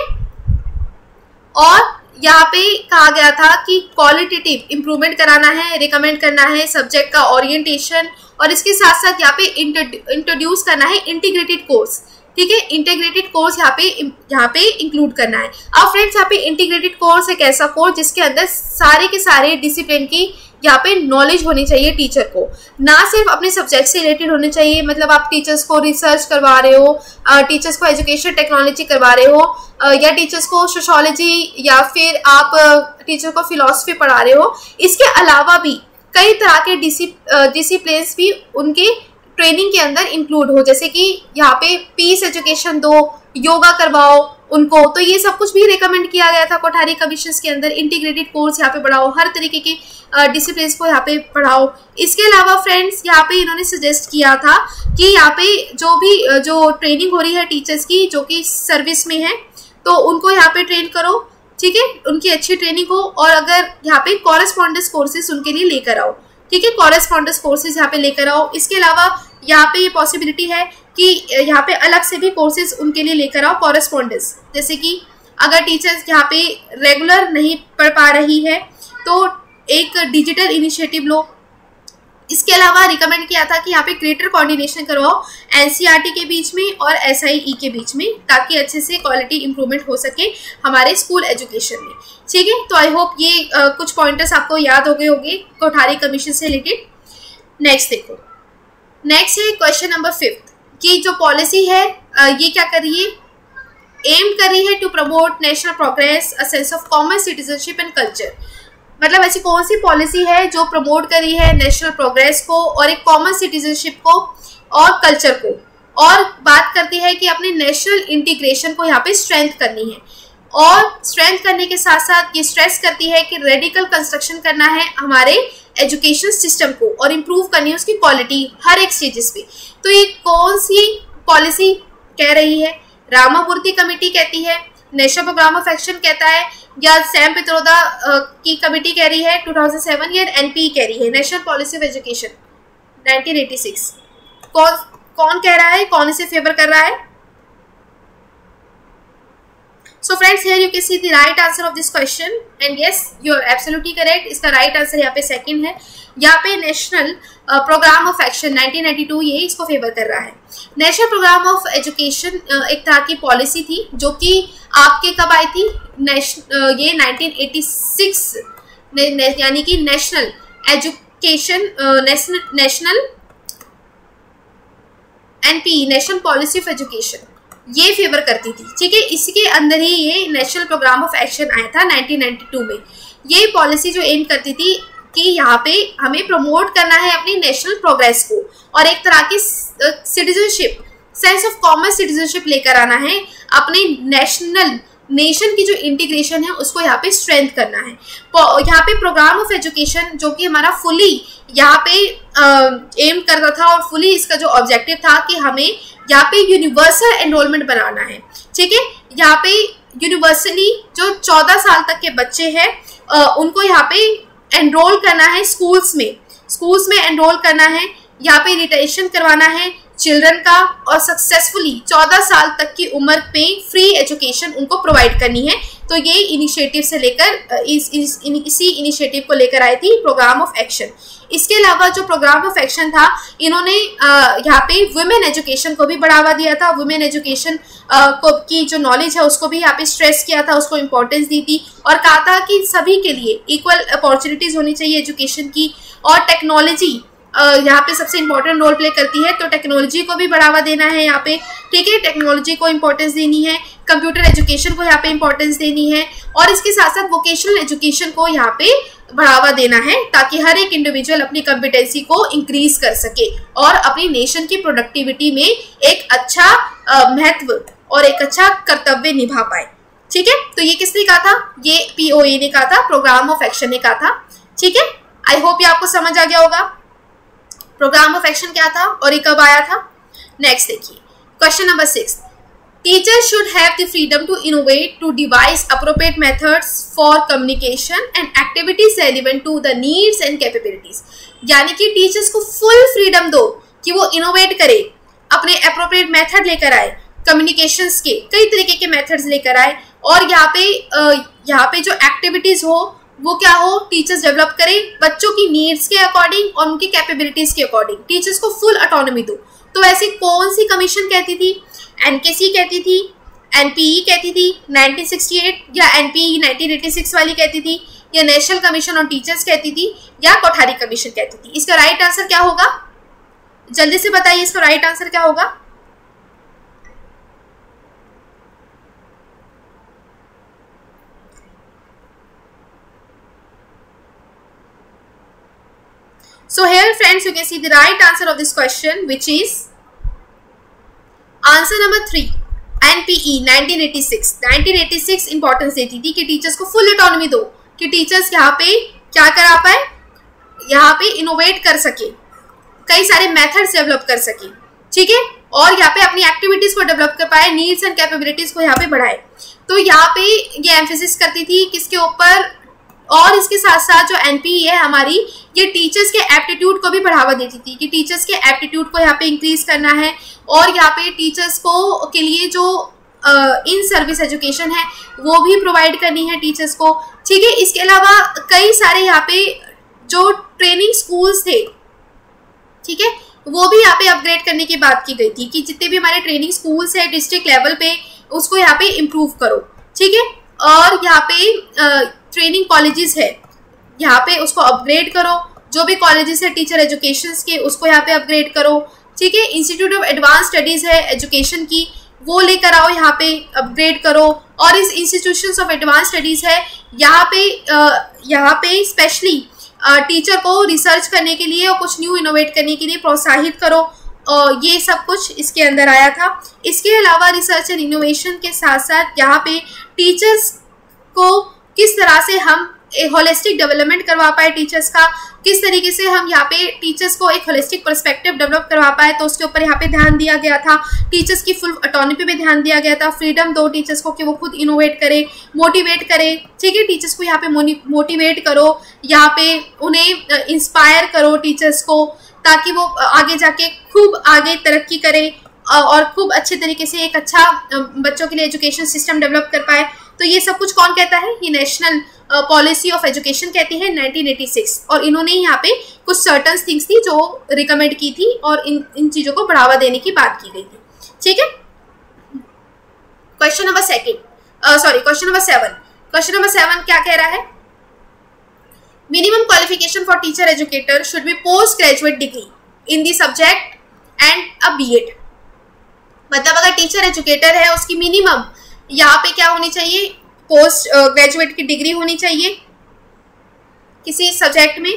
और यहाँ पे कहा गया था कि क्वालिटेटिव इंप्रूवमेंट कराना है, रिकमेंड करना है सब्जेक्ट का ओरिएंटेशन, और इसके साथ साथ यहाँ पे इंट्रोड्यूस करना है इंटीग्रेटेड कोर्स। ठीक है। इंटीग्रेटेड कोर्स यहाँ पे इंक्लूड करना है। अब फ्रेंड्स, यहाँ पे इंटीग्रेटेड कोर्स एक ऐसा कोर्स जिसके अंदर सारे के सारे डिसिप्लिन की यहाँ पे नॉलेज होनी चाहिए टीचर को, ना सिर्फ अपने सब्जेक्ट से रिलेटेड होने चाहिए। मतलब आप टीचर्स को रिसर्च करवा रहे हो, टीचर्स को एजुकेशन टेक्नोलॉजी करवा रहे हो, या टीचर्स को सोशोलॉजी, या फिर आप टीचर को फिलॉसफी पढ़ा रहे हो। इसके अलावा भी कई तरह के डिसिप्लिन्स भी उनके ट्रेनिंग के अंदर इंक्लूड हो, जैसे कि यहाँ पे पीस एजुकेशन दो, योगा करवाओ उनको। तो ये सब कुछ भी रिकमेंड किया गया था कोठारी कमीशन के अंदर। इंटीग्रेटेड कोर्स यहाँ पे बढ़ाओ, हर तरीके के डिसिप्लिन को यहाँ पे पढ़ाओ। इसके अलावा फ्रेंड्स, यहाँ पे इन्होंने सजेस्ट किया था कि यहाँ पे जो ट्रेनिंग हो रही है टीचर्स की जो कि सर्विस में है, तो उनको यहाँ पे ट्रेन करो। ठीक है। उनकी अच्छी ट्रेनिंग हो, और अगर यहाँ पे कॉरेस्पॉन्डेंस कोर्सेज उनके लिए लेकर आओ। ठीक है। कॉरेस्पॉन्डेंस कोर्सेज यहाँ पे लेकर आओ। इसके अलावा यहाँ पे ये पॉसिबिलिटी है कि यहाँ पे अलग से भी कोर्सेज उनके लिए लेकर आओ कॉरेस्पॉन्डेंस। जैसे कि अगर टीचर्स यहाँ पे रेगुलर नहीं पढ़ पा रही है तो एक डिजिटल इनिशिएटिव लो। इसके अलावा रिकमेंड किया था कि यहाँ पे ग्रेटर कोऑर्डिनेशन करवाओ NCERT के बीच में और SIE के बीच में, ताकि अच्छे से क्वालिटी इंप्रूवमेंट हो सके हमारे स्कूल एजुकेशन में। ठीक है। तो आई होप ये कुछ पॉइंटर्स आपको याद हो गए होंगे कोठारी कमीशन से रिलेटेड। नेक्स्ट देखो, नेक्स्ट है क्वेश्चन नंबर 5 कि जो पॉलिसी है ये क्या कर रही है? एम कर रही है to promote national progress, a sense of common citizenship and culture. मतलब ऐसी कौन सी पॉलिसी है जो प्रमोट कर रही है नेशनल प्रोग्रेस को और एक कॉमन सिटीजनशिप को और कल्चर को, और बात करती है कि अपने नेशनल इंटीग्रेशन को यहाँ पे स्ट्रेंथ करनी है। और स्ट्रेंथ करने के साथ साथ ये स्ट्रेस करती है कि रेडिकल कंस्ट्रक्शन करना है हमारे एजुकेशन सिस्टम को और इम्प्रूव करनी है उसकी क्वालिटी हर एक स्टेजेस पे। तो ये कौन सी पॉलिसी कह रही है? रामामूर्ति कमेटी कहती है, नेशनल प्रोग्राम ऑफ एक्शन कहता है, या सैम पित्रोदा की कमेटी कह रही है 2007, या NPE कह रही है, नेशनल पॉलिसी ऑफ एजुकेशन 1986। कौन कह रहा है, कौन इसे फेवर कर रहा है? So friends, here you can see the right answer of this question, and yes, you are absolutely correct. इसका right answer यहाँ पे second है। यहाँ पे नेशनल प्रोग्राम ऑफ एक्शन 1992 ये इसको फेवर कर रहा है। नेशनल प्रोग्राम ऑफ एजुकेशन एक तरह की पॉलिसी थी जो कि आपके कब आई थी? ये 1986, यानी कि national education national NPE national policy of education ये फेवर करती थी। ठीक है। इसके अंदर ही ये नेशनल प्रोग्राम ऑफ एक्शन आया था 1992 में। ये पॉलिसी जो एम करती थी कि यहाँ पे हमें प्रमोट करना है अपनी नेशनल प्रोग्रेस को और एक तरह की citizenship, sense of common citizenship लेकर आना है। अपने नेशन की जो इंटीग्रेशन है उसको यहाँ पे स्ट्रेंथ करना है। यहाँ पे प्रोग्राम ऑफ एजुकेशन जो कि हमारा फुली यहाँ पे एम करता था और फुली इसका जो ऑब्जेक्टिव था कि हमें यहाँ पे यूनिवर्सल एनरोलमेंट बनाना है। ठीक है। यहाँ पे यूनिवर्सली जो 14 साल तक के बच्चे हैं उनको यहाँ पे एनरोल करना है स्कूल्स में एनरोल करना है। यहाँ पे रिटेशन करवाना है चिल्ड्रन का और सक्सेसफुली 14 साल तक की उम्र पे फ्री एजुकेशन उनको प्रोवाइड करनी है तो ये इनिशिएटिव से लेकर इसी इनिशिएटिव को लेकर आई थी प्रोग्राम ऑफ एक्शन। इसके अलावा जो प्रोग्राम ऑफ एक्शन था, इन्होंने यहाँ पे वुमेन एजुकेशन को भी बढ़ावा दिया था। वुमेन एजुकेशन को की जो नॉलेज है उसको भी यहाँ पे स्ट्रेस किया था, उसको इम्पोर्टेंस दी थी और कहा था कि सभी के लिए इक्वल अपॉर्चुनिटीज होनी चाहिए एजुकेशन की। और टेक्नोलॉजी यहाँ पे सबसे इंपॉर्टेंट रोल प्ले करती है, तो टेक्नोलॉजी को भी बढ़ावा देना है यहाँ पे, ठीक है। टेक्नोलॉजी को इम्पोर्टेंस देनी है, कंप्यूटर एजुकेशन को यहाँ पे इम्पोर्टेंस देनी है और इसके साथ साथ वोकेशनल एजुकेशन को यहाँ पे बढ़ावा देना है ताकि हर एक इंडिविजुअल अपनी कॉम्पिटेंसी को इंक्रीज कर सके और अपनी नेशन की प्रोडक्टिविटी में एक अच्छा महत्व और एक अच्छा कर्तव्य निभा पाए, ठीक है। तो ये किसने कहा था? ये POA ने कहा था, प्रोग्राम ऑफ एक्शन ने कहा था, ठीक है। आई होप ये आपको समझ आ गया होगा प्रोग्राम ऑफ एक्शन क्या था और ये कब आया था। नेक्स्ट देखिए question number 6, teachers should have the freedom to innovate to devise appropriate methods for communication and activities relevant to the needs and capabilities. यानी कि टीचर्स को फुल फ्रीडम दो कि वो इनोवेट करे, अपने अप्रोप्रिएट मेथड लेकर आए, कम्युनिकेशंस के कई तरीके के मेथड्स लेकर आए और यहाँ पे जो एक्टिविटीज हो वो क्या हो, टीचर्स डेवलप करें बच्चों की नीड्स के अकॉर्डिंग और उनकी कैपेबिलिटीज के अकॉर्डिंग। टीचर्स को फुल ऑटोनॉमी दो। तो ऐसी कौन सी कमीशन कहती थी? NKC कहती थी, NPE कहती थी 1968 या NPE 1986 वाली कहती थी, या नेशनल कमीशन ऑन टीचर्स कहती थी, या कोठारी कमीशन कहती थी। इसका राइट आंसर क्या होगा? जल्दी से बताइए, इसका राइट आंसर क्या होगा? So here friends you can see the right answer of this question which is answer number 3 NPE 1986 importance देती थी कि टीचर्स को फुल ऑटोनॉमी दो कि टीचर्स यहाँ पे क्या करा पाए, यहाँ पे इनोवेट कर सके, कई सारे मेथड्स डेवलप कर सके, ठीक है, और यहाँ पे अपनी एक्टिविटीज को डेवलप कर पाए, नीड्स एंड कैपेबिलिटीज को यहाँ पे बढ़ाए। तो यहाँ पे ये एम्फेसिस करती थी किसके ऊपर, और इसके साथ साथ जो NPE है हमारी, ये टीचर्स के एप्टीट्यूड को भी बढ़ावा देती थी कि टीचर्स के एप्टीट्यूड को यहाँ पे इंक्रीज करना है और यहाँ पे टीचर्स को के लिए जो इन सर्विस एजुकेशन है वो भी प्रोवाइड करनी है टीचर्स को, ठीक है। इसके अलावा कई सारे यहाँ पे जो ट्रेनिंग स्कूल्स थे, ठीक है, वो भी यहाँ पे अपग्रेड करने की बात की गई थी कि जितने भी हमारे ट्रेनिंग स्कूल्स है डिस्ट्रिक्ट लेवल पे उसको यहाँ पे इम्प्रूव करो, ठीक है। और यहाँ पे ट्रेनिंग कॉलेजेस है, यहाँ पे उसको अपग्रेड करो, जो भी कॉलेजेस है टीचर एजुकेशन के उसको यहाँ पे अपग्रेड करो, ठीक है। इंस्टीट्यूट ऑफ एडवांस स्टडीज है एजुकेशन की, वो लेकर आओ, यहाँ पे अपग्रेड करो। और इस इंस्टीट्यूशंस ऑफ एडवांस स्टडीज है यहाँ पे स्पेशली टीचर को रिसर्च करने के लिए और कुछ न्यू इनोवेट करने के लिए प्रोत्साहित करो, ये सब कुछ इसके अंदर आया था। इसके अलावा रिसर्च एंड इनोवेशन के साथ साथ यहाँ पे टीचर्स को किस तरह से हम एक होलिस्टिक डेवलपमेंट करवा पाए टीचर्स का, किस तरीके से हम यहाँ पे टीचर्स को एक होलिस्टिक पर्सपेक्टिव डेवलप करवा पाए, तो उसके ऊपर यहाँ पे ध्यान दिया गया था। टीचर्स की फुल ऑटोनॉमी पे भी ध्यान दिया गया था, फ्रीडम दो टीचर्स को कि वो खुद इनोवेट करे, मोटिवेट करे, ठीक है, टीचर्स को यहाँ पे मोटिवेट करो, यहाँ पे उन्हें इंस्पायर करो टीचर्स को, ताकि वो आगे जाके खूब आगे तरक्की करे और खूब अच्छे तरीके से एक अच्छा बच्चों के लिए एजुकेशन सिस्टम डेवलप कर पाए। तो ये सब कुछ कौन कहता है? ये नेशनल पॉलिसी ऑफ एजुकेशन कहती है 1986, और इन्होंने यहाँ पे कुछ सर्टन थिंग्स थी जो रिकमेंड की थी और इन चीजों को बढ़ावा देने की बात की गई थी, ठीक है। Question number 7। क्वेश्चन नंबर 7 क्या कह रहा है? Minimum qualification for teacher educator should be post graduate degree in the subject and a BEd। मतलब अगर टीचर एजुकेटर है उसकी मिनिमम यहाँ पे क्या होनी चाहिए? पोस्ट ग्रेजुएट की डिग्री होनी चाहिए किसी सब्जेक्ट में,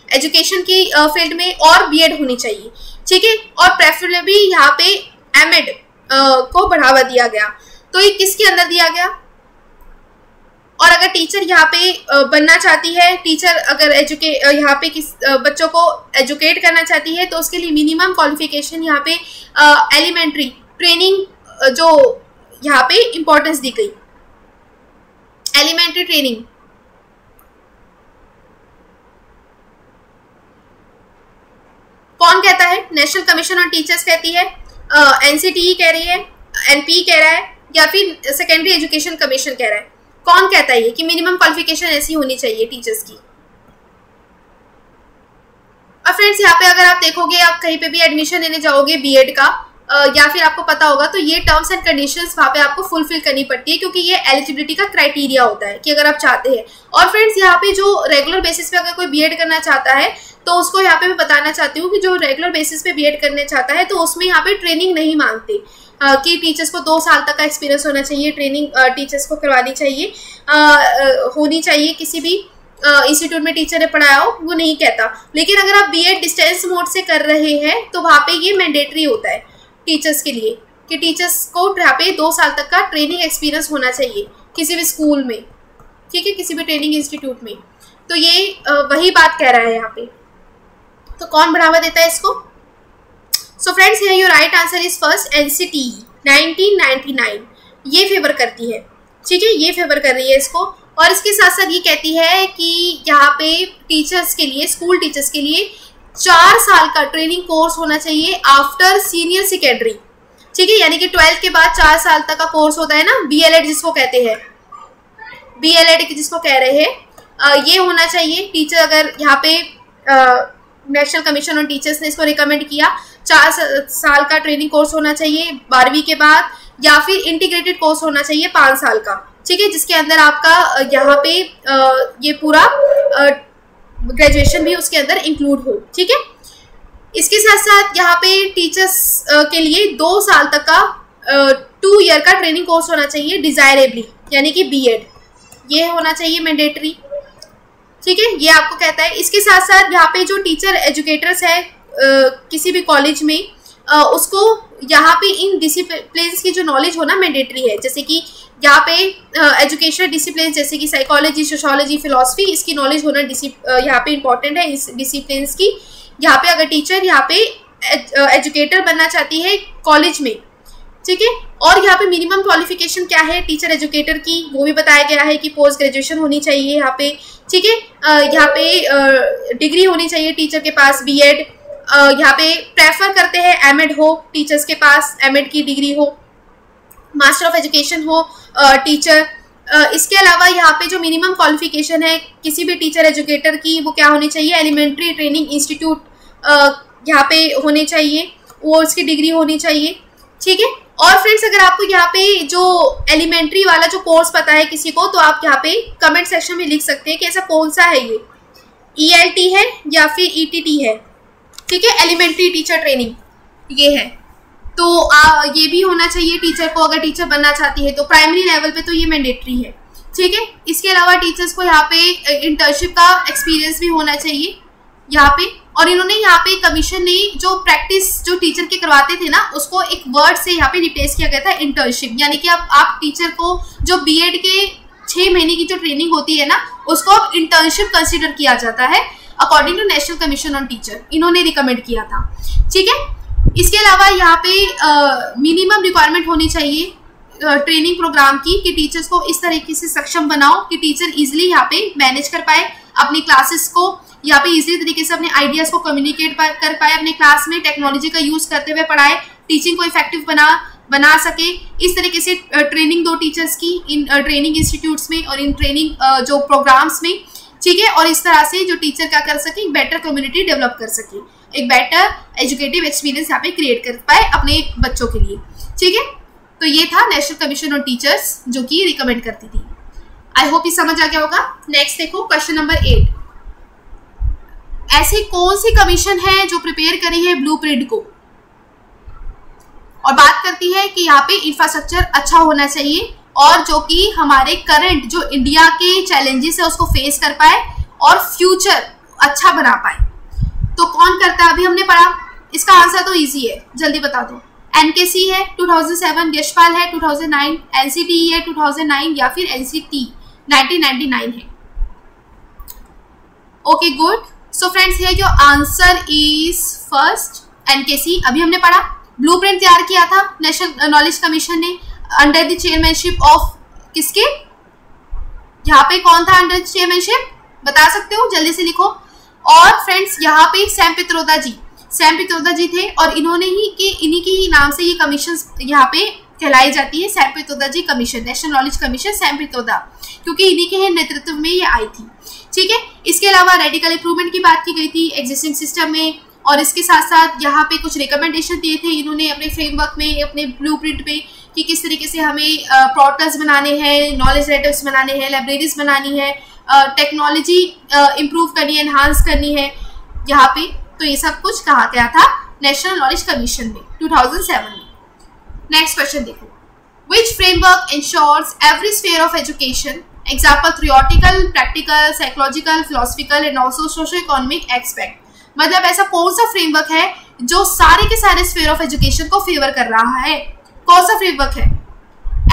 एजुकेशन की फील्ड में, और BEd होनी चाहिए, ठीक है। और प्रेफरेबली यहाँ पे MEd को बढ़ावा दिया गया। तो ये किसके अंदर दिया गया? और अगर टीचर यहाँ पे बनना चाहती है, टीचर अगर यहाँ पे किस बच्चों को एजुकेट करना चाहती है, तो उसके लिए मिनिमम क्वालिफिकेशन यहाँ पे एलिमेंट्री ट्रेनिंग जो यहाँ पे इंपॉर्टेंस दी गई, एलिमेंट्री ट्रेनिंग। कौन कहता है? नेशनल कमीशन ऑन टीचर्स कहती है, NCTE कह रही है, NPE कह रहा है, या फिर सेकेंडरी एजुकेशन कमीशन कह रहा है? कौन कहता है ये कि मिनिमम क्वालिफिकेशन ऐसी होनी चाहिए टीचर्स की? और फ्रेंड्स यहाँ पे अगर आप देखोगे, आप कहीं पे भी एडमिशन लेने जाओगे बीएड का, या फिर आपको पता होगा तो ये टर्म्स एंड कंडीशंस वहाँ पे आपको फुलफिल करनी पड़ती है, क्योंकि ये एलिजिबिलिटी का क्राइटेरिया होता है कि अगर आप चाहते हैं। और फ्रेंड्स यहाँ पे जो रेगुलर बेसिस पे अगर कोई बीएड करना चाहता है तो उसको यहाँ पे मैं बताना चाहती हूँ कि जो रेगुलर बेसिस पे बीएड करना चाहता है तो उसमें यहाँ पे ट्रेनिंग नहीं मांगते कि टीचर्स को 2 साल तक का एक्सपीरियंस होना चाहिए, ट्रेनिंग टीचर्स को करवानी चाहिए, होनी चाहिए, किसी भी इंस्टीट्यूट में टीचर ने पढ़ाया हो, वो नहीं कहता। लेकिन अगर आप बीएड डिस्टेंस मोड से कर रहे हैं तो वहाँ पे ये मैंडेटरी होता है टीचर्स के लिए कि टीचर्स को यहाँ पे 2 साल तक का ट्रेनिंग एक्सपीरियंस होना चाहिए किसी भी स्कूल में, ठीक है, किसी भी ट्रेनिंग इंस्टीट्यूट में। तो ये वही बात कह रहा है यहाँ पे। तो कौन बढ़ावा देता है इसको? So friends here your right answer is first NCTE 1999 ये फेवर करती है, ठीक है, ये फेवर कर रही है इसको। और इसके साथ साथ ये कहती है कि यहाँ पे टीचर्स के लिए, स्कूल टीचर्स के लिए 4 साल का ट्रेनिंग कोर्स होना चाहिए आफ्टर सीनियर सेकेंडरी, ठीक है, यानी कि 12th के बाद 4 साल तक का कोर्स होता है ना, बीएलएड जिसको कहते हैं, बीएलएड जिसको कह रहे हैं, ये होना चाहिए। टीचर अगर यहाँ पे नेशनल कमीशन ऑन टीचर्स ने इसको रिकमेंड किया, 4 साल का ट्रेनिंग कोर्स होना चाहिए 12वीं के बाद, या फिर इंटीग्रेटेड कोर्स होना चाहिए 5 साल का, ठीक है, जिसके अंदर आपका यहाँ पे ये पूरा ग्रेजुएशन भी उसके अंदर इंक्लूड हो, ठीक है। इसके साथ साथ यहाँ पे टीचर्स के लिए 2 साल तक का 2 ईयर का ट्रेनिंग कोर्स होना चाहिए डिजायरेबली, यानी कि बीएड, ये होना चाहिए मैंडेटरी, ठीक है, ये आपको कहता है। इसके साथ साथ यहाँ पे जो टीचर एजुकेटर्स है किसी भी कॉलेज में, उसको यहाँ पे इन डिसिप्लिन्स की जो नॉलेज होना मैंडेटरी है, जैसे कि यहाँ पे एजुकेशनल डिसिप्लिन जैसे कि साइकोलॉजी, सोशोलॉजी, फिलॉसफी, इसकी नॉलेज होना यहाँ पे इम्पॉर्टेंट है इस डिसिप्लिन्स की। यहाँ पे अगर टीचर यहाँ पे एजुकेटर बनना चाहती है कॉलेज में, ठीक है, और यहाँ पे मिनिमम क्वालिफिकेशन क्या है टीचर एजुकेटर की, वो भी बताया गया है कि पोस्ट ग्रेजुएशन होनी चाहिए यहाँ पे, ठीक है, यहाँ पे डिग्री होनी चाहिए टीचर के पास बीएड, यहाँ पे प्रेफर करते हैं एमएड हो, टीचर्स के पास एमएड की डिग्री हो, मास्टर ऑफ एजुकेशन हो टीचर। इसके अलावा यहाँ पे जो मिनिमम क्वालिफिकेशन है किसी भी टीचर एजुकेटर की, वो क्या होनी चाहिए, एलिमेंट्री ट्रेनिंग इंस्टीट्यूट यहाँ पे होने चाहिए, वो उसकी डिग्री होनी चाहिए, ठीक है। और फ्रेंड्स अगर आपको यहाँ पे जो एलिमेंट्री वाला जो कोर्स पता है किसी को, तो आप यहाँ पे कमेंट सेक्शन में लिख सकते हैं कि ऐसा कौन सा है, ये ईएलटी है या फिर ईटीटी है, ठीक है, एलिमेंट्री टीचर ट्रेनिंग ये है। तो ये भी होना चाहिए टीचर को, अगर टीचर बनना चाहती है तो प्राइमरी लेवल पे तो ये मैंडेटरी है, ठीक है। इसके अलावा टीचर्स को यहाँ पे इंटर्नशिप का एक्सपीरियंस भी होना चाहिए यहाँ पे। और इन्होंने यहाँ पे कमीशन ने जो प्रैक्टिस जो टीचर के करवाते थे ना, उसको एक वर्ड से यहाँ पे रिप्लेस किया गया था, इंटर्नशिप, यानी कि आप टीचर को जो बीएड के 6 महीने की जो ट्रेनिंग होती है ना, उसको अब इंटर्नशिप कंसिडर किया जाता है according to national commission on teacher, इन्होंने रिकमेंड किया था, ठीक है। इसके अलावा यहाँ पे मिनिमम रिक्वायरमेंट होनी चाहिए ट्रेनिंग प्रोग्राम की कि टीचर्स को इस तरीके से सक्षम बनाओ कि टीचर इजिली यहाँ पे मैनेज कर पाए अपनी क्लासेस को, यहाँ पे इजिली तरीके से अपने आइडियाज को कम्युनिकेट कर पाए अपने क्लास में, टेक्नोलॉजी का यूज करते हुए पढ़ाए, टीचिंग को इफेक्टिव बना सके। इस तरीके से ट्रेनिंग दो टीचर्स की इन ट्रेनिंग इंस्टीट्यूट्स में और इन ट्रेनिंग जो प्रोग्राम्स में, ठीक है। और इस तरह से जो टीचर क्या कर सके, बेटर कम्युनिटी डेवलप कर सके, एक बेटर एजुकेटिव एक्सपीरियंस यहाँ पे क्रिएट कर पाए अपने बच्चों के लिए, ठीक है। तो ये था नेशनल कमीशन ऑन टीचर्स जो कि रिकमेंड करती थी। आई होप ये समझ आ गया होगा। नेक्स्ट देखो क्वेश्चन नंबर 8, ऐसी कौन सी कमीशन है जो प्रिपेयर करी है ब्लूप्रिंट को और बात करती है कि यहाँ पे इंफ्रास्ट्रक्चर अच्छा होना चाहिए और जो कि हमारे करंट जो इंडिया के चैलेंजेस है उसको फेस कर पाए और फ्यूचर अच्छा बना पाए। तो कौन करता है, अभी हमने पढ़ा, इसका आंसर तो इजी है, जल्दी बता दो। एनकेसी है 2007, यशपाल है 2009, एनसीटीई है 2009 या फिर एनसीटी 1999 है। Okay good. So friends here your answer is first NKC. अभी हमने पढ़ा, ब्लूप्रिंट तैयार किया था नेशनल नॉलेज कमीशन ने अंडर द चेयरमैनशिप ऑफ किसके, यहाँ पे कौन था अंडर चेयरमैनशिप, बता सकते हो, जल्दी से लिखो। और फ्रेंड्स यहाँ पे सैम पित्रोदा जी थे और इन्हीं के ही नाम से ये कमीशन यहाँ पे कहलाई जाती है Sam Pitroda ji commission, national knowledge commission Sam Pitroda, क्योंकि इन्हीं के नेतृत्व में ये आई थी। ठीक है, इसके अलावा रेडिकल इंप्रूवमेंट की बात की गई थी एग्जिस्टिंग सिस्टम में, और इसके साथ साथ यहाँ पे कुछ रिकमेंडेशन दिए थे इन्होंने अपने फ्रेमवर्क में, अपने ब्लूप्रिंट में, कि किस तरीके से हमें पोर्टल्स बनाने हैं, नॉलेज लेटर्स बनाने हैं, लाइब्रेरीज बनानी है, टेक्नोलॉजी इम्प्रूव करनी है, एनहांस करनी है यहाँ पे। तो ये सब कुछ कहा गया था नेशनल नॉलेज कमीशन में 2007 में। नेक्स्ट क्वेश्चन देखो, which framework ensures every sphere of education, example theoretical, practical, psychological, philosophical and also socio economic aspect. मतलब ऐसा कौन सा फ्रेमवर्क है जो सारे के सारे स्फीयर ऑफ एजुकेशन को फेवर कर रहा है? कौन सा फ्रेमवर्क है?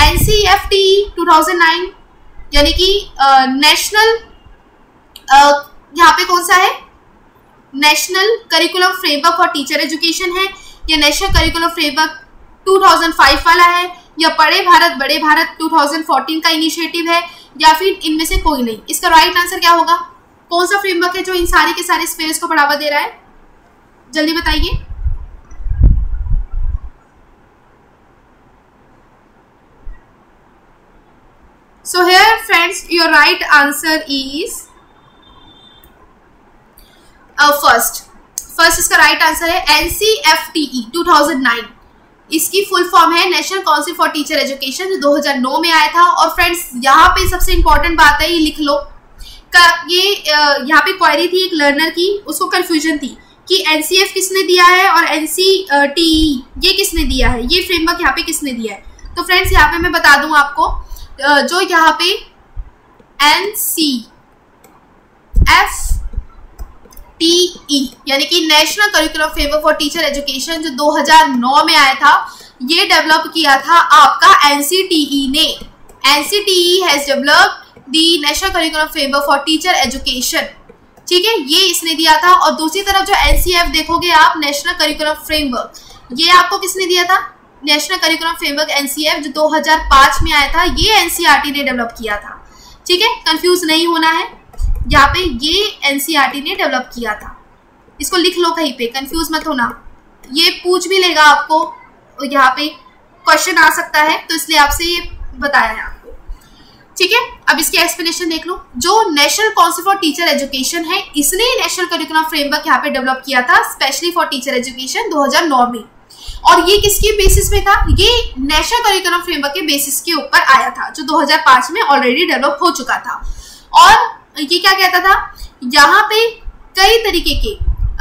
NCFT 2009, यानी कि नेशनल, यहाँ पे कौन सा है, national curriculum framework for teacher education है, या नेशनल करिकुलम फ्रेमवर्क 2005 वाला है, या बड़े भारत 2014 का इनिशिएटिव है, या फिर इनमें से कोई नहीं? इसका राइट आंसर क्या होगा? कौन सा फ्रेमवर्क है जो इन सारे के सारे स्फीयर्स को बढ़ावा दे रहा है? जल्दी बताइए। So here friends, your right answer is first इसका राइट आंसर है NCFTE 2009। इसकी फुल फॉर्म है national council for teacher education, जो 2009 में आया था। और फ्रेंड्स यहाँ पे सबसे इंपॉर्टेंट बात है, ये लिख लो का, ये यहाँ पे क्वेरी थी एक लर्नर की, उसको कंफ्यूजन थी कि NCF किसने दिया है और NCTE ये किसने दिया है, ये फ्रेमवर्क यहाँ पे किसने दिया है। तो फ्रेंड्स यहाँ पे मैं बता दूं आपको, जो यहाँ पे NCFTE यानी कि national curriculum framework for teacher education, जो 2009 में आया था, ये डेवलप किया था आपका NCTE ने। NCTE has developed the national curriculum framework for teacher education. ठीक है, ये इसने दिया था। और दूसरी तरफ जो NCF देखोगे आप, नेशनल करिकुलम फ्रेमवर्क, ये आपको किसने दिया था? नेशनल करिकुलम फ्रेमवर्क NCF, जो 2005 में आया था, ये NCERT ने डेवलप किया था। ठीक है, कंफ्यूज नहीं होना है, यहाँ पे ये NCERT ने डेवलप किया था। इसको लिख लो कहीं पे, कंफ्यूज मत होना। ये पूछ भी लेगा आपको, यहाँ पे क्वेश्चन आ सकता है, तो इसलिए आपसे ये बताया है आपको। ठीक है, अब इसकी एक्सप्लेनेशन देख लो। जो national council for teacher education है, इसने नेशनल करिकुलम फ्रेमवर्क यहाँ पे डेवलप किया था स्पेशली फॉर टीचर एजुकेशन 2009 में। और ये किसकी बेसिस में था? ये नेशनल करिकुलम फ्रेमवर्क के बेसिस के ऊपर आया था, जो 2005 में ऑलरेडी डेवलप हो चुका था। और ये क्या कहता था, यहाँ पे कई तरीके के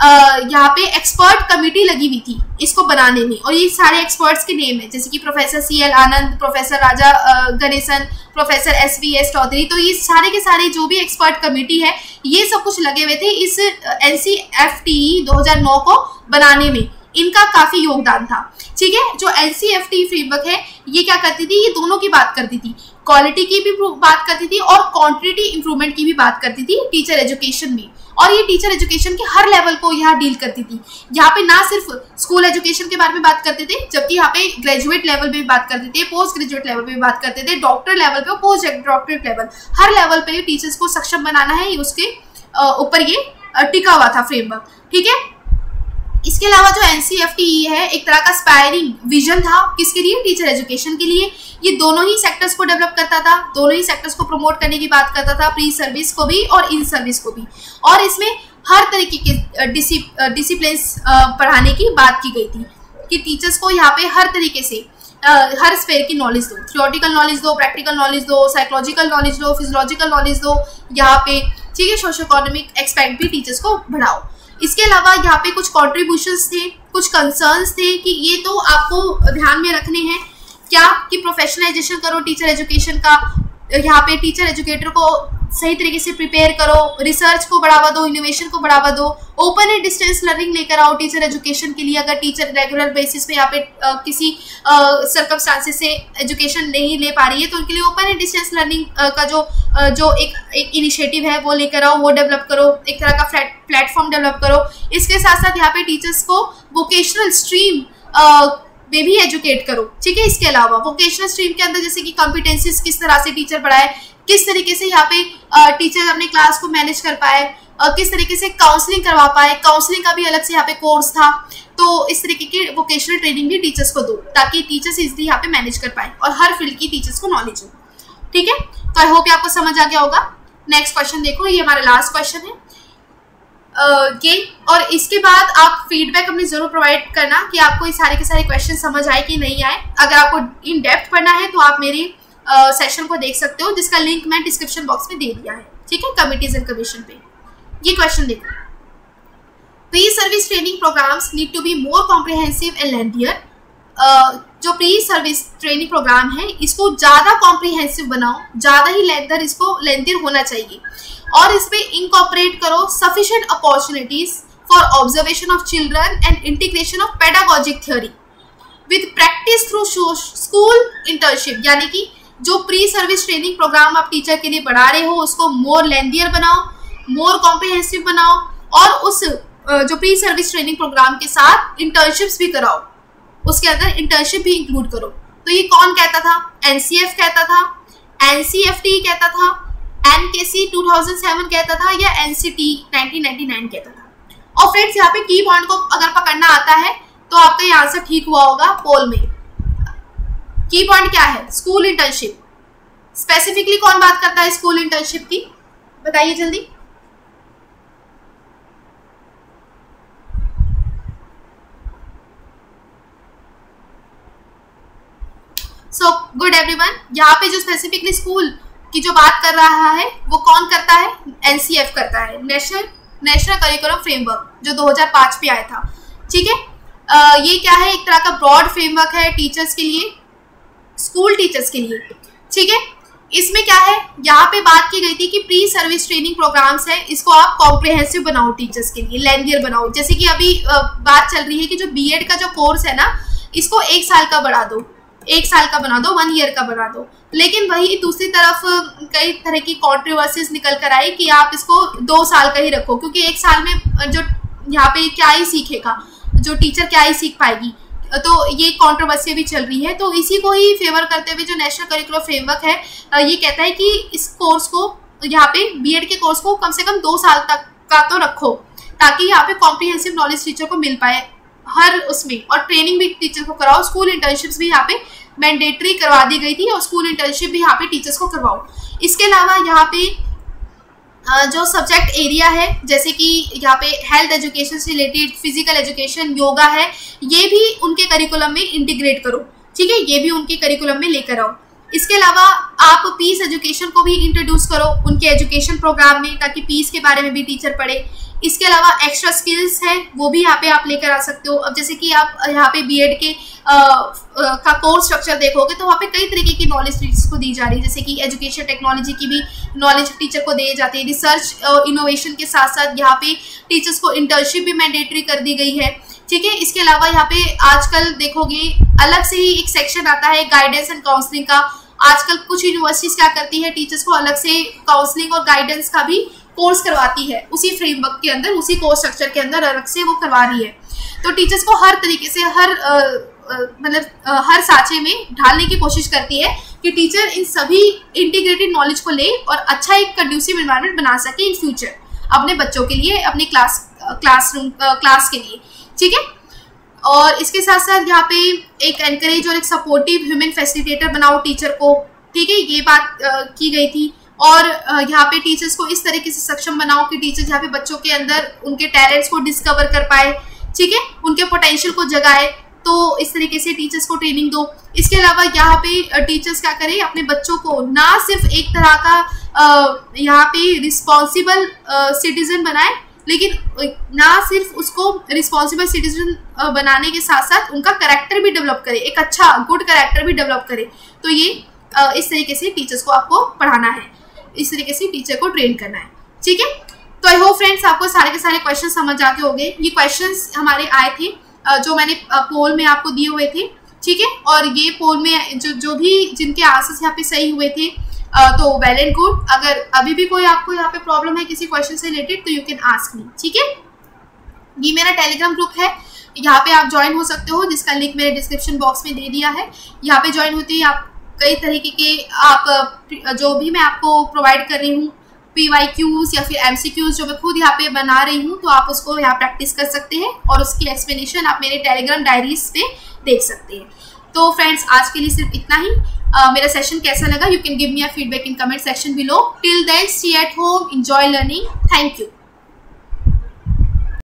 यहाँ पे एक्सपर्ट कमेटी लगी हुई थी इसको बनाने में, और ये सारे एक्सपर्ट्स के नेम है, जैसे कि प्रोफेसर CL आनंद, प्रोफेसर राजा गणेशन, प्रोफेसर SVS चौधरी। तो ये सारे के सारे जो भी एक्सपर्ट कमेटी है, ये सब कुछ लगे हुए थे इस NCFTE 2009 को बनाने में, इनका काफी योगदान था। ठीक है, जो NCFTE फ्रेमवर्क है, ये क्या करती थी, ये दोनों की बात करती थी, क्वालिटी की भी बात करती थी और क्वांटिटी इंप्रूवमेंट की भी बात करती थी टीचर एजुकेशन में। और ये टीचर एजुकेशन के हर लेवल को यहाँ डील करती थी। यहाँ पे ना सिर्फ स्कूल एजुकेशन के बारे में बात करते थे, जबकि यहाँ पे ग्रेजुएट लेवल पे भी बात करते थे, पोस्ट ग्रेजुएट लेवल पे भी बात करते थे, डॉक्टर लेवल पे, पोस्ट डॉक्टरेट लेवल, हर लेवल पे टीचर्स को सक्षम बनाना है, उसके ऊपर ये टिका हुआ था फ्रेमवर्क। ठीक है, इसके अलावा जो NCFTE है, एक तरह का एस्पायरिंग विजन था, किसके लिए? टीचर एजुकेशन के लिए। ये दोनों ही सेक्टर्स को डेवलप करता था, दोनों ही सेक्टर्स को प्रमोट करने की बात करता था, प्री सर्विस को भी और इन सर्विस को भी। और इसमें हर तरीके के डिसिप्लिन पढ़ाने की बात की गई थी कि टीचर्स को यहाँ पे हर तरीके से हर स्फीयर की नॉलेज दो, थ्योरेटिकल नॉलेज दो, प्रैक्टिकल नॉलेज दो, साइकोलॉजिकल नॉलेज दो, फिजियोलॉजिकल नॉलेज दो यहाँ पे। ठीक है, सोशो इकोनॉमिक एक्सपेक्ट भी टीचर्स को बढ़ाओ। इसके अलावा यहाँ पे कुछ कॉन्ट्रीब्यूशंस थे, कुछ कंसर्न्स थे कि ये तो आपको ध्यान में रखने हैं क्या, कि प्रोफेशनलाइजेशन करो टीचर एजुकेशन का, यहाँ पे टीचर एजुकेटर को सही तरीके से प्रिपेयर करो, रिसर्च को बढ़ावा दो, इनोवेशन को बढ़ावा दो, ओपन एंड डिस्टेंस लर्निंग लेकर आओ टीचर एजुकेशन के लिए। अगर टीचर रेगुलर बेसिस पे यहाँ पे किसी सर्कमस्टांसेस से एजुकेशन नहीं ले पा रही है, तो उनके लिए ओपन एंड डिस्टेंस लर्निंग का जो एक इनिशिएटिव है वो लेकर आओ, वो डेवलप करो, एक तरह का प्लेटफॉर्म डेवलप करो। इसके साथ साथ यहाँ पे टीचर्स को वोकेशनल स्ट्रीम में भी एजुकेट करो। ठीक है, इसके अलावा वोकेशनल स्ट्रीम के अंदर जैसे कि कॉम्पिटेंसीज किस तरह से टीचर बढ़ाए, किस तरीके से यहाँ पे टीचर अपने क्लास को मैनेज कर पाए, किस तरीके से काउंसलिंग करवा पाए, काउंसलिंग का भी अलग से यहाँ पे कोर्स था। तो इस तरीके की वोकेशनल ट्रेनिंग भी टीचर्स को दो ताकि टीचर्स इजीली यहाँ पे मैनेज कर पाए और हर फील्ड की टीचर्स को नॉलेज हो। ठीक है, तो आई होप आपको समझ आ गया होगा। नेक्स्ट क्वेश्चन देखो, ये हमारा लास्ट क्वेश्चन है ये, और इसके बाद आप फीडबैक अपनी जरूर प्रोवाइड करना कि आपको ये सारे के सारे क्वेश्चन समझ आए कि नहीं आए। अगर आपको इन डेप्थ पढ़ना है तो आप मेरे सेशन को देख सकते हो जिसका लिंक मैं डिस्क्रिप्शन बॉक्स में दे दिया है। ठीक है, कमिटीज एंड कमीशन पे। ये क्वेश्चन देखो, pre service training programs need to be more comprehensive and lengthier. जो प्री सर्विस ट्रेनिंग प्रोग्राम है इसको ज़्यादा कॉम्प्रिहेंसिव बनाओ, ज़्यादा ही लेंथर, इसको लेंथियर होना चाहिए, और इसमें इंकॉर्पोरेट करो sufficient opportunities for observation of children and integration of pedagogic theory with practice through school internship. यानी कि जो प्री सर्विस ट्रेनिंग प्रोग्राम आप टीचर के लिए बढ़ा रहे हो उसको मोर लेंथियर बनाओ, मोर कॉम्प्रिहेंसिव बनाओ, और उस जो प्री सर्विस ट्रेनिंग प्रोग्राम के साथ इंटर्नशिप्स भी कराओ, उसके अंदर इंटर्नशिप भी इंक्लूड करो। तो ये कौन कहता था? एनसीएफ कहता था, एनसीएफटी कहता था, एनकेसी 2007 कहता था, या एनसीटी 1999 कहता था। और फ्रेंड्स यहाँ पे की पॉइंट को अगर पकड़ना आता है तो आपका ये आंसर ठीक हुआ होगा पोल में। की पॉइंट क्या है? School internship. स्पेसिफिकली कौन बात करता है स्कूल इंटर्नशिप की? बताइए जल्दी। सो गुड एवरीवन, यहाँ पे जो स्पेसिफिकली स्कूल की जो बात कर रहा है वो कौन करता है? एनसीएफ करता है, नेशनल करिकुलम फ्रेमवर्क, जो 2005 पे आया था। ठीक है, ये क्या है? एक तरह का ब्रॉड फ्रेमवर्क है टीचर्स के लिए, स्कूल टीचर्स के लिए। ठीक है, इसमें क्या है? यहाँ पे बात की गई थी कि प्री सर्विस ट्रेनिंग प्रोग्राम्स है इसको आप कॉम्प्रिहेंसिव बनाओ टीचर्स के लिए, लेंथियर बनाओ। जैसे कि अभी बात चल रही है कि जो बीएड का जो कोर्स है ना इसको 1 साल का बढ़ा दो, 1 साल का बना दो, 1 ईयर का बना दो। लेकिन वही दूसरी तरफ कई तरह की कॉन्ट्रोवर्सीज निकल कर आई कि आप इसको 2 साल का ही रखो, क्योंकि 1 साल में जो यहाँ पे क्या ही सीखेगा, जो टीचर क्या ही सीख पाएगी। तो ये कंट्रोवर्सी भी चल रही है। तो इसी को ही फेवर करते हुए जो नेशनल करिकुलम फ्रेमवर्क है ये कहता है कि इस कोर्स को, यहाँ पे बीएड के कोर्स को कम से कम 2 साल तक का तो रखो, ताकि यहाँ पे कॉम्प्रिहेंसिव नॉलेज टीचर को मिल पाए हर उसमें, और ट्रेनिंग भी टीचर को कराओ। स्कूल इंटर्नशिप्स भी यहाँ पे मैंडेटरी करवा दी गई थी, और स्कूल इंटर्नशिप भी यहाँ पे टीचर्स को करवाओ। इसके अलावा यहाँ पे जो सब्जेक्ट एरिया है, जैसे कि यहाँ पे हेल्थ एजुकेशन से रिलेटेड, फिजिकल एजुकेशन, योगा है, ये भी उनके करिकुलम में इंटीग्रेट करो। ठीक है, ये भी उनके करिकुलम में लेकर आओ। इसके अलावा आप पीस एजुकेशन को भी इंट्रोड्यूस करो उनके एजुकेशन प्रोग्राम में, ताकि पीस के बारे में भी टीचर पढ़े। इसके अलावा एक्स्ट्रा स्किल्स है वो भी यहाँ पे आप लेकर आ सकते हो। अब जैसे कि आप यहाँ पे बीएड के का कोर्स स्ट्रक्चर देखोगे तो वहाँ पे कई तरीके की नॉलेज टीचर्स को दी जा रही है, जैसे कि एजुकेशन टेक्नोलॉजी की भी नॉलेज टीचर को दी जाती है। रिसर्च और इनोवेशन के साथ साथ यहाँ पे टीचर्स को इंटर्नशिप भी मैंडेटरी कर दी गई है। ठीक है, इसके अलावा यहाँ पे आजकल देखोगे अलग से ही एक सेक्शन आता है गाइडेंस एंड काउंसलिंग का। आजकल कुछ यूनिवर्सिटीज क्या करती है, टीचर्स को अलग से काउंसलिंग और गाइडेंस का भी कोर्स करवाती है, उसी फ्रेमवर्क के अंदर, उसी कोर्स स्ट्रक्चर के अंदर अलग से वो करवा रही है। तो टीचर्स को हर तरीके से हर सांचे में ढालने की कोशिश करती है कि टीचर इन सभी इंटीग्रेटेड नॉलेज को ले और अच्छा एक कंड्यूसिव एनवायरनमेंट बना सके इन फ्यूचर अपने बच्चों के लिए, अपनी क्लास के लिए। ठीक है, और इसके साथ साथ यहाँ पे एक एनकरेज और एक सपोर्टिव ह्यूमन फैसिलिटेटर बनाओ टीचर को। ठीक है, ये बात की गई थी। और यहाँ पे टीचर्स को इस तरीके से सक्षम बनाओ कि टीचर्स यहाँ पे बच्चों के अंदर उनके टैलेंट्स को डिस्कवर कर पाए। ठीक है, उनके पोटेंशियल को जगाए। तो इस तरीके से टीचर्स को ट्रेनिंग दो। इसके अलावा यहाँ पे टीचर्स क्या करें, अपने बच्चों को ना सिर्फ एक तरह का यहाँ पे रिस्पॉन्सिबल सिटीजन बनाए, लेकिन ना सिर्फ उसको रिस्पॉन्सिबल सिटीजन बनाने के साथ साथ उनका कैरेक्टर भी डेवलप करे, एक अच्छा गुड कैरेक्टर भी डेवलप करे। तो ये इस तरीके से टीचर्स को आपको पढ़ाना है, इस तरीके से टीचर को ट्रेन करना है। ठीक है, तो आई होप फ्रेंड्स आपको सारे के सारे क्वेश्चन समझ आ गए होंगे। ये क्वेश्चंस हमारे आए थे जो मैंने पोल में आपको दिए हुए थे। ठीक है, और ये पोल में जो भी जिनके आंसर्स यहाँ पे सही हुए थे तो वेल एंड गुड। अगर अभी भी कोई आपको यहाँ पे प्रॉब्लम है किसी क्वेश्चन से रिलेटेड तो यू कैन आस्क मी। ठीक है, ये मेरा टेलीग्राम ग्रुप है, यहाँ पे आप ज्वाइन हो सकते हो, जिसका लिंक मेरे डिस्क्रिप्शन बॉक्स में दे दिया है। यहाँ पे ज्वाइन होते ही आप कई तरीके के आप जो भी मैं आपको प्रोवाइड कर रही हूँ PYQs या फिर MCQs जो मैं खुद यहाँ पे बना रही हूँ, तो आप उसको यहाँ प्रैक्टिस कर सकते हैं और उसकी एक्सप्लेनेशन आप मेरे टेलीग्राम डायरीज पे देख सकते हैं। तो फ्रेंड्स, आज के लिए सिर्फ इतना ही। मेरा सेशन कैसा लगा, you can give me a feedback in comment section below. Till then, stay at home, enjoy learning. Thank you.